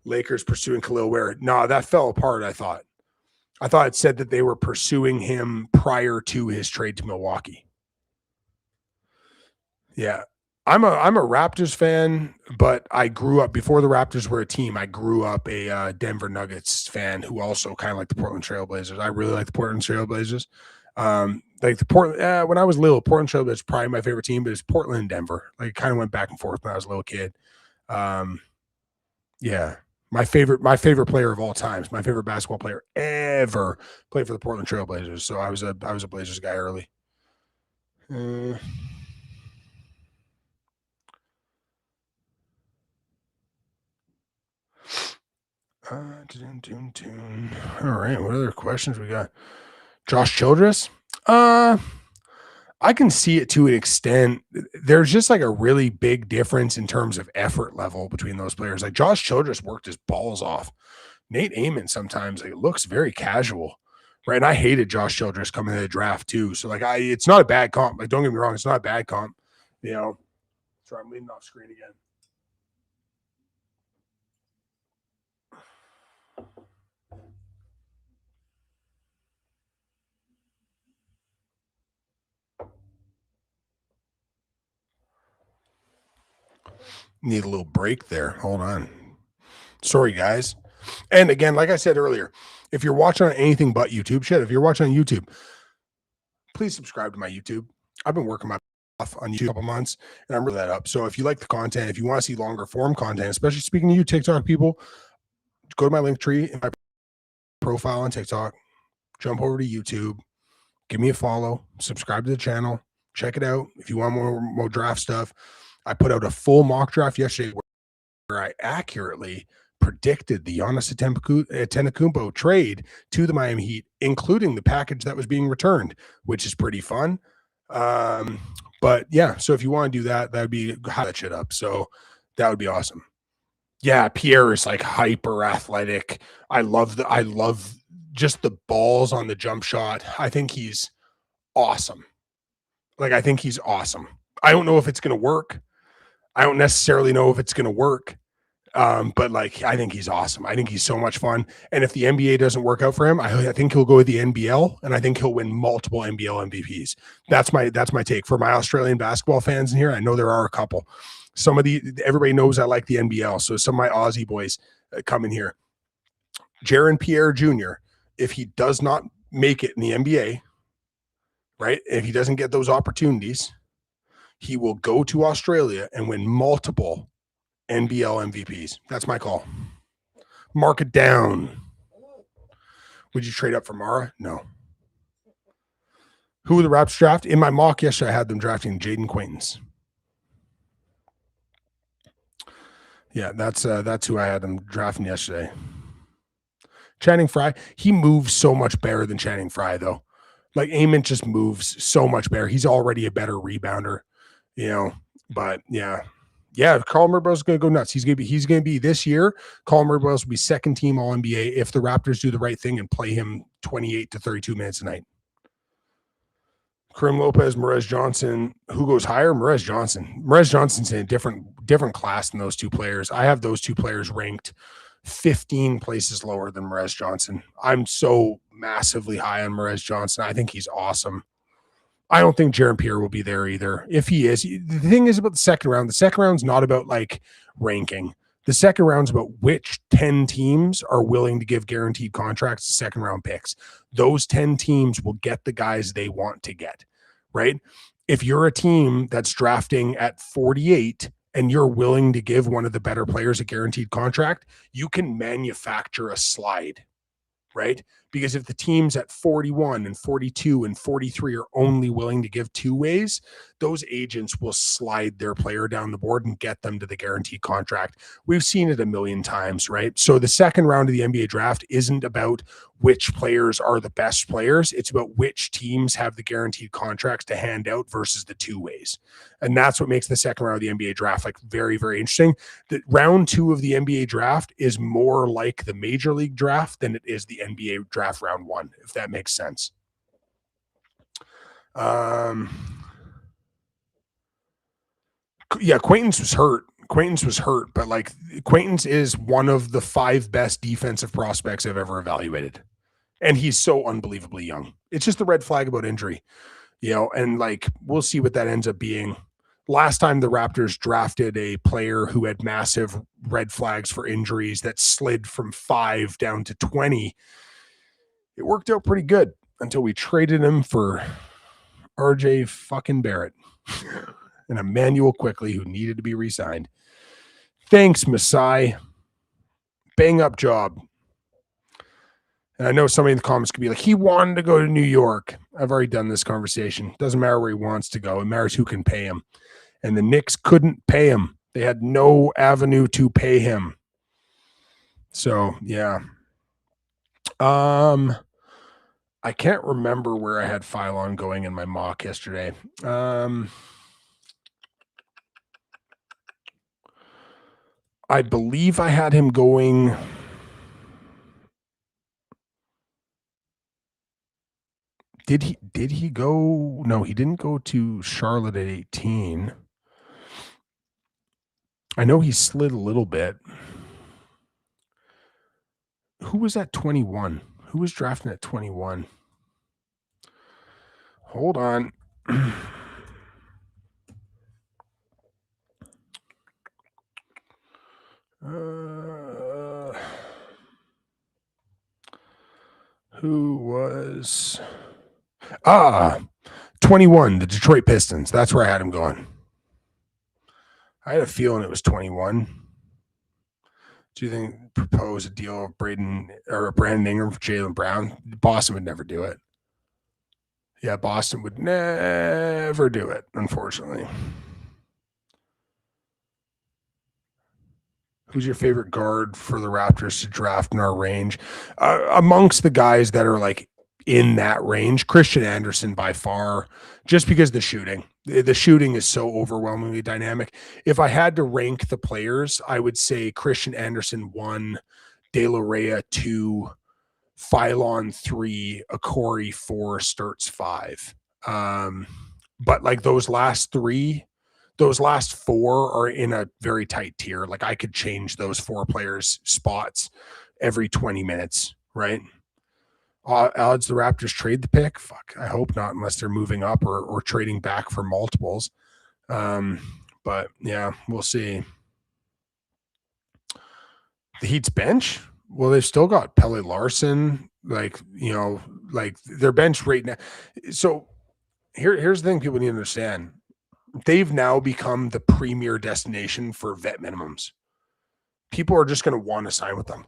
Lakers pursuing Khalil Ware. No, that fell apart. I thought it said that they were pursuing him prior to his trade to Milwaukee. Yeah. I'm a Raptors fan, but I grew up before the Raptors were a team. I grew up a Denver Nuggets fan who also kind of like the Portland Trailblazers. I really like the Portland Trailblazers. Like the Portland when I was little, Portland Trailblazers probably my favorite team, but it's Portland and Denver. Like it kind of went back and forth when I was a little kid. Yeah. My favorite player of all times, my favorite basketball player ever played for the Portland Trailblazers. So I was a Blazers guy early. All right, what other questions we got? Josh Childress? I can see it to an extent. There's just like a really big difference in terms of effort level between those players. Like Josh Childress worked his balls off. Nate Amon sometimes like looks very casual, right? And I hated Josh Childress coming to the draft too. So like it's not a bad comp. Like don't get me wrong, it's not a bad comp. Sorry, I'm leaning off screen again. Need a little break there. Hold on. Sorry, guys. And again, like I said earlier, if you're watching on anything but YouTube, if you're watching on YouTube, please subscribe to my YouTube. I've been working my off on YouTube a couple months, and I'm really that up. So if you like the content, if you want to see longer form content, especially speaking to you TikTok people, go to my link tree in my profile on TikTok, jump over to YouTube, give me a follow, subscribe to the channel, check it out. If you want more draft stuff, I put out a full mock draft yesterday where I accurately predicted the Giannis Antetokounmpo trade to the Miami Heat, including the package that was being returned, which is pretty fun. But yeah, so if you want to do that, that would be hot that shit up. So that would be awesome. Yeah, Pierre is like hyper athletic. I love just the balls on the jump shot. I think he's awesome. I think he's awesome. I don't know if it's going to work. I don't necessarily know if it's going to work. But I think he's awesome. I think he's so much fun. And if the NBA doesn't work out for him, I think he'll go with the NBL, and I think he'll win multiple NBL MVPs. That's my take. For my Australian basketball fans in here, I know there are a couple. Everybody knows I like the NBL, so some of my Aussie boys come in here. Jaron Pierre Jr., if he does not make it in the NBA, right? If he doesn't get those opportunities, he will go to Australia and win multiple NBL MVPs. That's my call. Mark it down. Would you trade up for Mara? No. Who were the Raptors draft? In my mock yesterday, I had them drafting Jaden Quaintance. Yeah, that's who I had them drafting yesterday. Channing Frye, he moves so much better than Channing Frye, though. Like Ament just moves so much better. He's already a better rebounder, But yeah, Carl Murray's gonna go nuts. He's gonna be this year. Carl Murray will be second team All NBA if the Raptors do the right thing and play him 28 to 32 minutes a night. Karim Lopez, Merez Johnson. Who goes higher? Merez Johnson. Merez Johnson's in a different class than those two players. I have those two players ranked 15 places lower than Merez Johnson. I'm so massively high on Merez Johnson. I think he's awesome. I don't think Jaron Pierre will be there either. If he is, the thing is about the second round is not about like ranking. The second round's about which 10 teams are willing to give guaranteed contracts to second round picks. Those 10 teams will get the guys they want to get, right? If you're a team that's drafting at 48 and you're willing to give one of the better players a guaranteed contract, you can manufacture a slide, right? Because if the teams at 41 and 42 and 43 are only willing to give two ways, those agents will slide their player down the board and get them to the guaranteed contract. We've seen it a million times, right? So the second round of the NBA draft isn't about which players are the best players. It's about which teams have the guaranteed contracts to hand out versus the two ways. And that's what makes the second round of the NBA draft like very, very interesting. The round 2 of the NBA draft is more like the major league draft than it is the NBA draft round 1, if that makes sense. Yeah, Quaintance was hurt, but like Quaintance is one of the 5 best defensive prospects I've ever evaluated. And he's so unbelievably young. It's just the red flag about injury, and like we'll see what that ends up being. Last time the Raptors drafted a player who had massive red flags for injuries that slid from 5 down to 20, it worked out pretty good until we traded him for RJ fucking Barrett and Emmanuel Quickley, who needed to be re-signed. Thanks, Masai. Bang up job. And I know somebody in the comments could be like, he wanted to go to New York. I've already done this conversation. Doesn't matter where he wants to go. It matters who can pay him. And the Knicks couldn't pay him. They had no avenue to pay him. So, yeah. I can't remember where I had Phylon going in my mock yesterday. I believe I had him going. Did he go? No, he didn't go to Charlotte at 18. I know he slid a little bit. Who was at 21? Who was drafting at 21? Hold on. Who was 21, the Detroit Pistons. That's where I had him going. I had a feeling it was 21. Do you think propose a deal of Brandon Ingram for Jaylen Brown? Boston would never do it. Yeah, Boston would never do it, unfortunately. Who's your favorite guard for the Raptors to draft in our range? Amongst the guys that are like in that range, Christian Anderson by far, just because the shooting is so overwhelmingly dynamic. If I had to rank the players, I would say Christian Anderson 1, De La Rhea 2, Phylon 3, Okori 4, Sturts 5. But like those last 4 are in a very tight tier. Like I could change those 4 players' spots every 20 minutes, right? Odds the Raptors trade the pick? Fuck, I hope not, unless they're moving up or trading back for multiples. But yeah, we'll see. The Heat's bench? Well, they've still got Pelle Larsson, like their bench right now. So here's the thing people need to understand. They've now become the premier destination for vet minimums. People are just going to want to sign with them.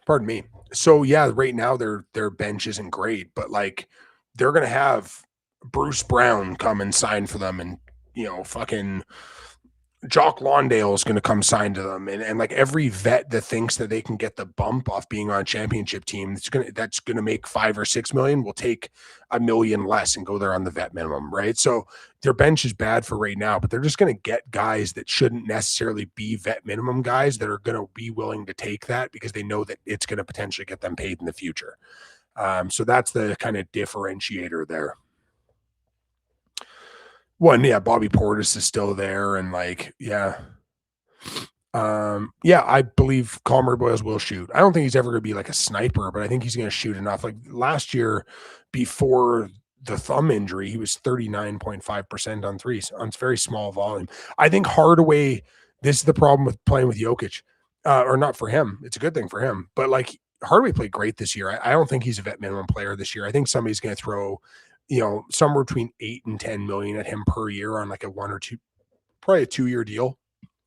Pardon me. So yeah, right now their bench isn't great, but like they're gonna have Bruce Brown come and sign for them, and fucking Jock Lawndale is going to come sign to them, and like every vet that thinks that they can get the bump off being on a championship team, that's gonna make 5 or 6 million, will take a million less and go there on the vet minimum, right? So their bench is bad for right now, but they're just going to get guys that shouldn't necessarily be vet minimum guys that are going to be willing to take that because they know that it's going to potentially get them paid in the future. So that's the kind of differentiator there. One, yeah, Bobby Portis is still there, and like, yeah. Yeah, I believe Comrie Boyles will shoot. I don't think he's ever going to be like a sniper, but I think he's going to shoot enough. Like last year, before the thumb injury, he was 39.5% on threes on very small volume. I think Hardaway, this is the problem with playing with Jokic, or not for him. It's a good thing for him, but like Hardaway played great this year. I don't think he's a vet minimum player this year. I think somebody's going to throw, somewhere between 8 and 10 million at him per year on like a 1 or 2, probably a 2-year deal.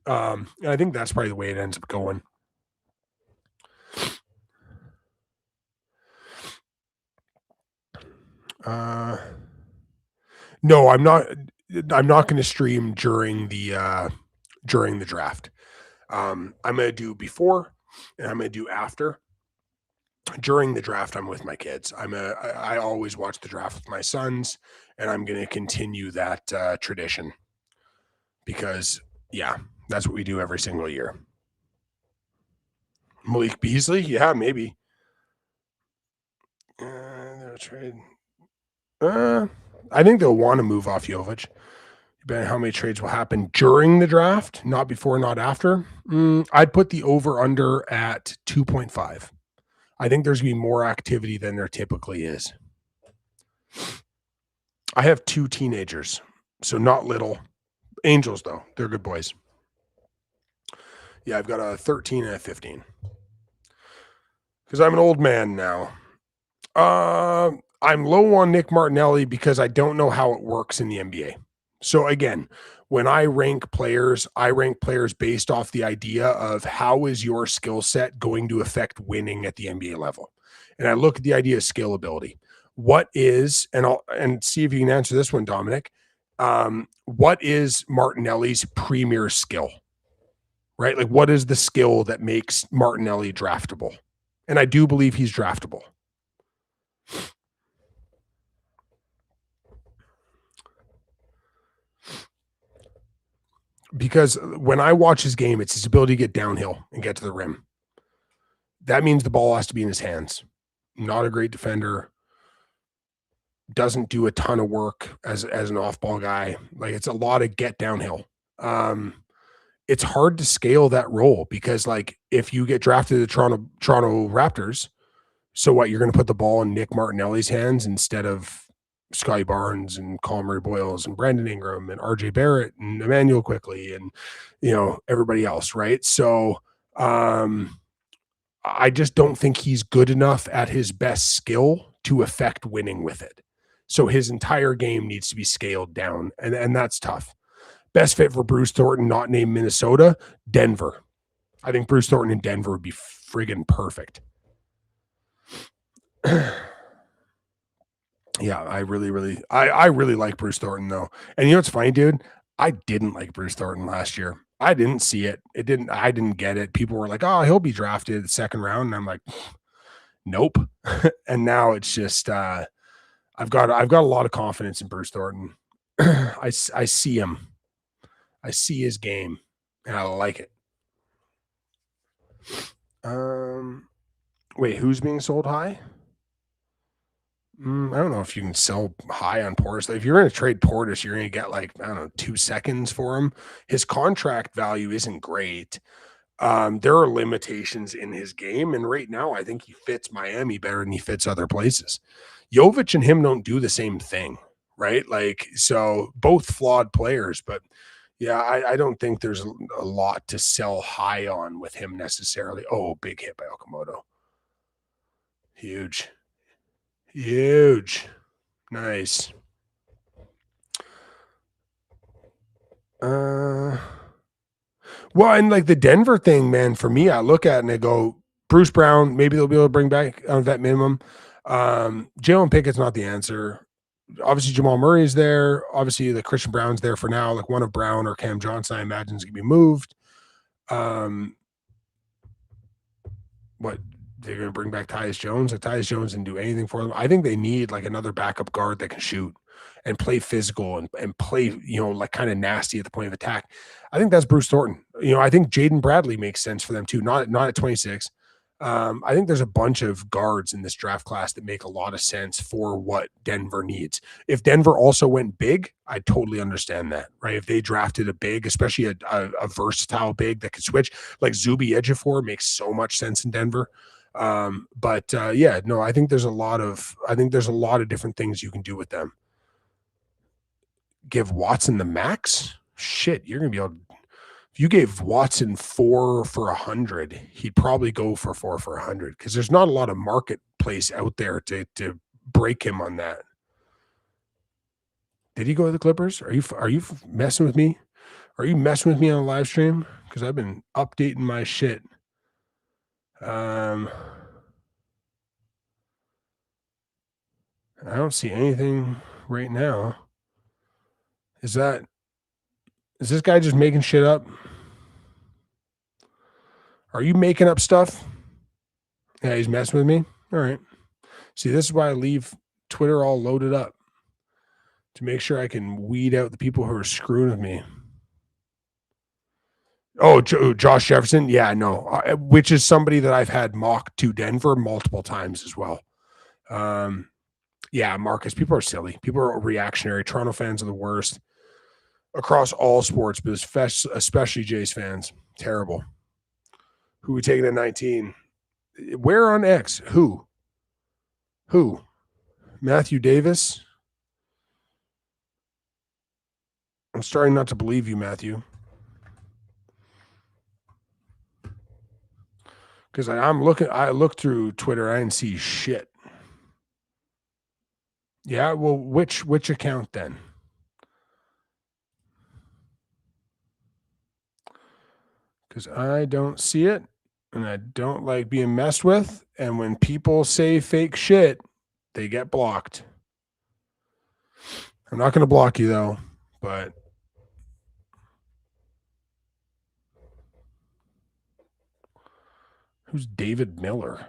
And I think that's probably the way it ends up going. No, I'm not going to stream during the draft. I'm going to do before and I'm going to do after. During the draft, I'm with my kids. I always watch the draft with my sons, and I'm going to continue that tradition because, yeah, that's what we do every single year. Malik Beasley? Yeah, maybe. Trade. I think they'll want to move off Jovic. Depending on how many trades will happen during the draft, not before, not after. I'd put the over-under at 2.5. I think there's going to be more activity than there typically is. I have 2 teenagers, so not little. Angels, though. They're good boys. Yeah, I've got a 13 and a 15. Because I'm an old man now. I'm low on Nick Martinelli because I don't know how it works in the NBA. So again, when I rank players based off the idea of how is your skill set going to affect winning at the NBA level. And I look at the idea of scalability. What is, and see if you can answer this one, Dominic. What is Martinelli's premier skill? Right? Like, what is the skill that makes Martinelli draftable? And I do believe he's draftable. Because when I watch his game, it's his ability to get downhill and get to the rim. That means the ball has to be in his hands. Not a great defender. Doesn't do a ton of work as an off-ball guy. Like, it's a lot of get downhill. It's hard to scale that role because, like, if you get drafted to the Toronto Raptors, so what? You're going to put the ball in Nick Martinelli's hands instead of Scotty Barnes and Comrie Boyles and Brandon Ingram and RJ Barrett and Emmanuel Quickley and, everybody else. Right. So, I just don't think he's good enough at his best skill to affect winning with it. So his entire game needs to be scaled down. And that's tough. Best fit for Bruce Thornton, not named Minnesota, Denver. I think Bruce Thornton in Denver would be friggin' perfect. Yeah, I really like Bruce Thornton though. And you know what's funny, dude? I didn't like Bruce Thornton last year. I didn't see it. I didn't get it. People were like, "Oh, he'll be drafted the second round." And I'm like, "Nope." And now it's just I've got a lot of confidence in Bruce Thornton. I see him. I see his game and I like it. Wait, who's being sold high? I don't know if you can sell high on Portis. If you're going to trade Portis, you're going to get 2 seconds for him. His contract value isn't great. There are limitations in his game, and right now I think he fits Miami better than he fits other places. Jovic and him don't do the same thing, right? Like, so both flawed players, but yeah, I don't think there's a lot to sell high on with him necessarily. Oh, big hit by Okamoto. Huge. Nice. Well, and like the Denver thing, man, for me, I look at it and I go, Bruce Brown, maybe they'll be able to bring back that minimum. Jalen Pickett's not the answer. Obviously, Jamal Murray is there. Obviously, the Christian Brown's there for now. Like one of Brown or Cam Johnson, I imagine is going to be moved. What they're going to bring back Tyus Jones? Like Tyus Jones didn't do anything for them. I think they need like another backup guard that can shoot and play physical and play, like kind of nasty at the point of attack. I think that's Bruce Thornton. I think Jaden Bradley makes sense for them too. Not at 26. I think there's a bunch of guards in this draft class that make a lot of sense for what Denver needs. If Denver also went big, I totally understand that, right? If they drafted a big, especially a versatile big that could switch, like Zuby Ejiofor makes so much sense in Denver. I think there's a lot of different things you can do with them. Give Watson the max? Shit, you're gonna be able. If you gave Watson 4 for 100, he'd probably go for 4 for 100 because there's not a lot of marketplace out there to break him on that. Did he go to the Clippers? Are you messing with me? Are you messing with me on a live stream? Because I've been updating my shit. I don't see anything right now. Is this guy just making shit up? Are you making up stuff? Yeah, he's messing with me. All right. See, this is why I leave Twitter all loaded up to make sure I can weed out the people who are screwing with me. Oh, Josh Jefferson? Yeah, no, which is somebody that I've had mocked to Denver multiple times as well. Yeah, Marcus, people are silly. People are reactionary. Toronto fans are the worst across all sports, but especially Jays fans. Terrible. Who we taking at 19? Where on X? Who? Matthew Davis? I'm starting not to believe you, Matthew. Because I looked through Twitter, I didn't see shit. Yeah, well, which account then? Because I don't see it, and I don't like being messed with. And when people say fake shit, they get blocked. I'm not going to block you, though, but who's David Miller?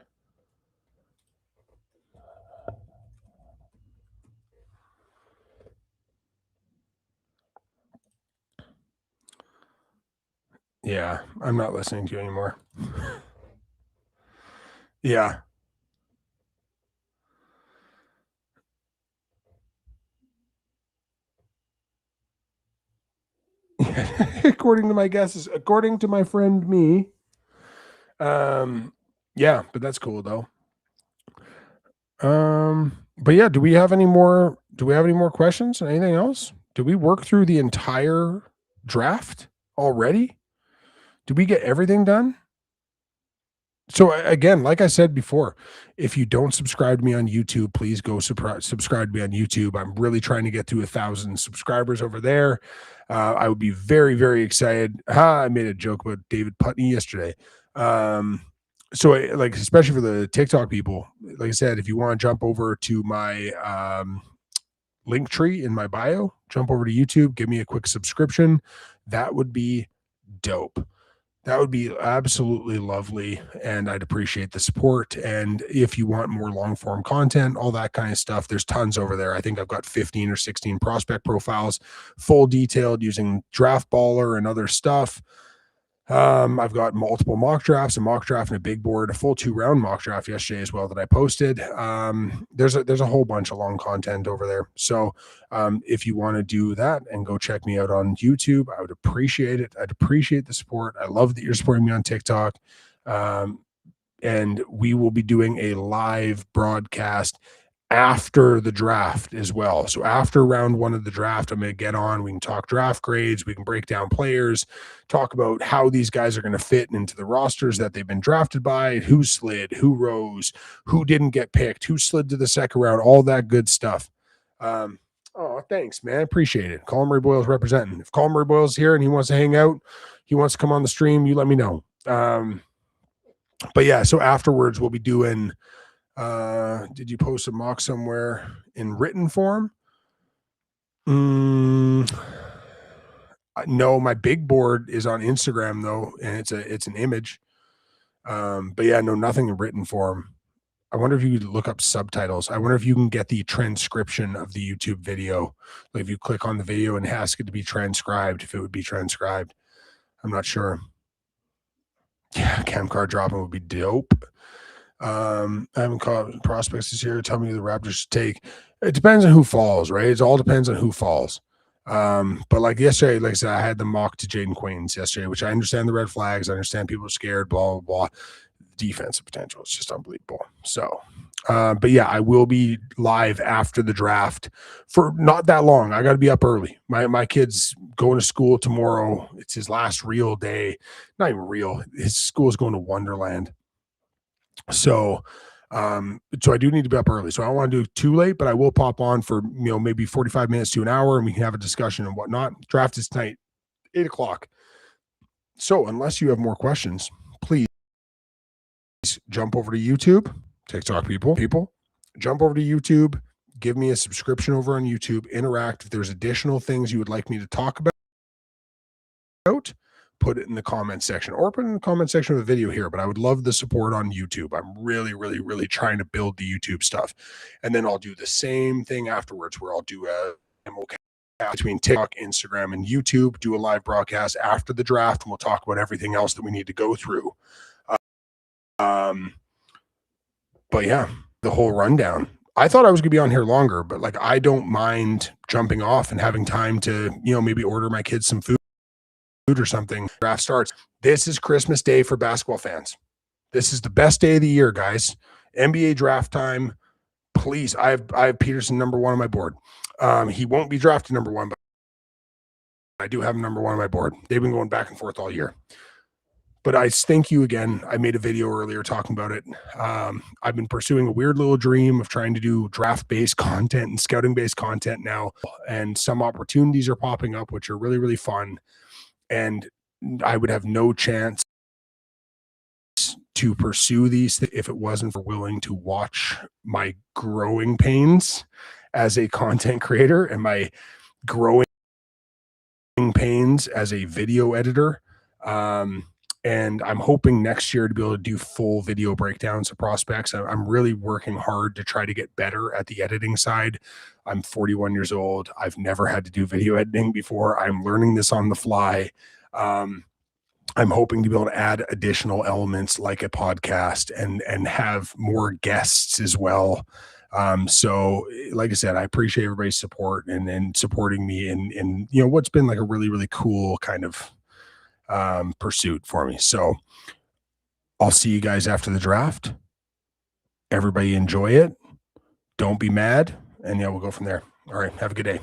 Yeah, I'm not listening to you anymore. Yeah. According to my guesses, according to my friend me. Yeah, but that's cool though. But yeah, do we have any more questions? Anything else? Did we work through the entire draft already? Did we get everything done? So again, like I said before, if you don't subscribe to me on YouTube, please go subscribe to me on YouTube. I'm really trying to get to 1,000 subscribers over there. I would be very, very excited. I made a joke about David Putney yesterday. So like, especially for the TikTok people, like I said, if you want to jump over to my link tree in my bio, jump over to YouTube, give me a quick subscription. That would be dope. That would be absolutely lovely, and I'd appreciate the support. And if you want more long-form content, all that kind of stuff, there's tons over there. I think I've got 15 or 16 prospect profiles, full detailed using Draft Baller and other stuff. I've got multiple mock drafts, a mock draft and a big board, a full 2-round mock draft yesterday as well that I posted. There's a whole bunch of long content over there. So if you want to do that and go check me out on YouTube, I would appreciate it. I'd appreciate the support. I love that you're supporting me on TikTok. And we will be doing a live broadcast after the draft as well. So after round 1 of the draft, I'm going to get on. We can talk draft grades. We can break down players, talk about how these guys are going to fit into the rosters that they've been drafted by, who slid, who rose, who didn't get picked, who slid to the second round, all that good stuff. Oh, thanks, man. Appreciate it. Colin Murray Boyle's representing. If Colin Murray Boyle's here and he wants to hang out, he wants to come on the stream, you let me know. But yeah, so afterwards we'll be doing, did you post a mock somewhere in written form? No, my big board is on Instagram though, and it's an image. But yeah, no, nothing in written form. I wonder if you could look up subtitles. I wonder if you can get the transcription of the YouTube video. Like if you click on the video and ask it to be transcribed, if it would be transcribed. I'm not sure. Yeah, cam card dropping would be dope. I haven't caught prospects this year. Tell me who the Raptors should take. It depends on who falls, right? It all depends on who falls. But like yesterday, like I said, I had the mock to Jaden Queens yesterday, which I understand the red flags. I understand people are scared, blah, blah, blah. Defensive potential. It's just unbelievable. So, but yeah, I will be live after the draft for not that long. I got to be up early. My kid's going to school tomorrow. It's his last real day. Not even real. His school is going to Wonderland. So, so I do need to be up early. So I don't want to do too late, but I will pop on for, maybe 45 minutes to an hour and we can have a discussion and whatnot. Draft is tonight, 8:00. So unless you have more questions, please jump over to YouTube, TikTok people, jump over to YouTube, give me a subscription over on YouTube, interact. If there's additional things you would like me to talk about, put it in the comment section or put it in the comment section of the video here. But I would love the support on YouTube. I'm really, really, really trying to build the YouTube stuff. And then I'll do the same thing afterwards where I'll do a between TikTok, Instagram, and YouTube, do a live broadcast after the draft, and we'll talk about everything else that we need to go through. But yeah, the whole rundown. I thought I was gonna be on here longer, but like I don't mind jumping off and having time to, maybe order my kids some food or something. Draft starts. This is Christmas Day for basketball fans. This is the best day of the year, guys. NBA draft time. Please, I have Peterson number 1 on my board. He won't be drafted number 1, but I do have him number 1 on my board. They've been going back and forth all year. But I thank you again. I made a video earlier talking about it. I've been pursuing a weird little dream of trying to do draft-based content and scouting-based content now, and some opportunities are popping up, which are really, really fun. And I would have no chance to pursue these if it wasn't for willing to watch my growing pains as a content creator and my growing pains as a video editor. And I'm hoping next year to be able to do full video breakdowns of prospects. I'm really working hard to try to get better at the editing side. I'm 41 years old. I've never had to do video editing before. I'm learning this on the fly. I'm hoping to be able to add additional elements like a podcast and have more guests as well. So like I said, I appreciate everybody's support and supporting me in what's been like a really, really cool kind of pursuit for me. So I'll see you guys after the draft. Everybody enjoy it. Don't be mad. And yeah, we'll go from there. All right. Have a good day.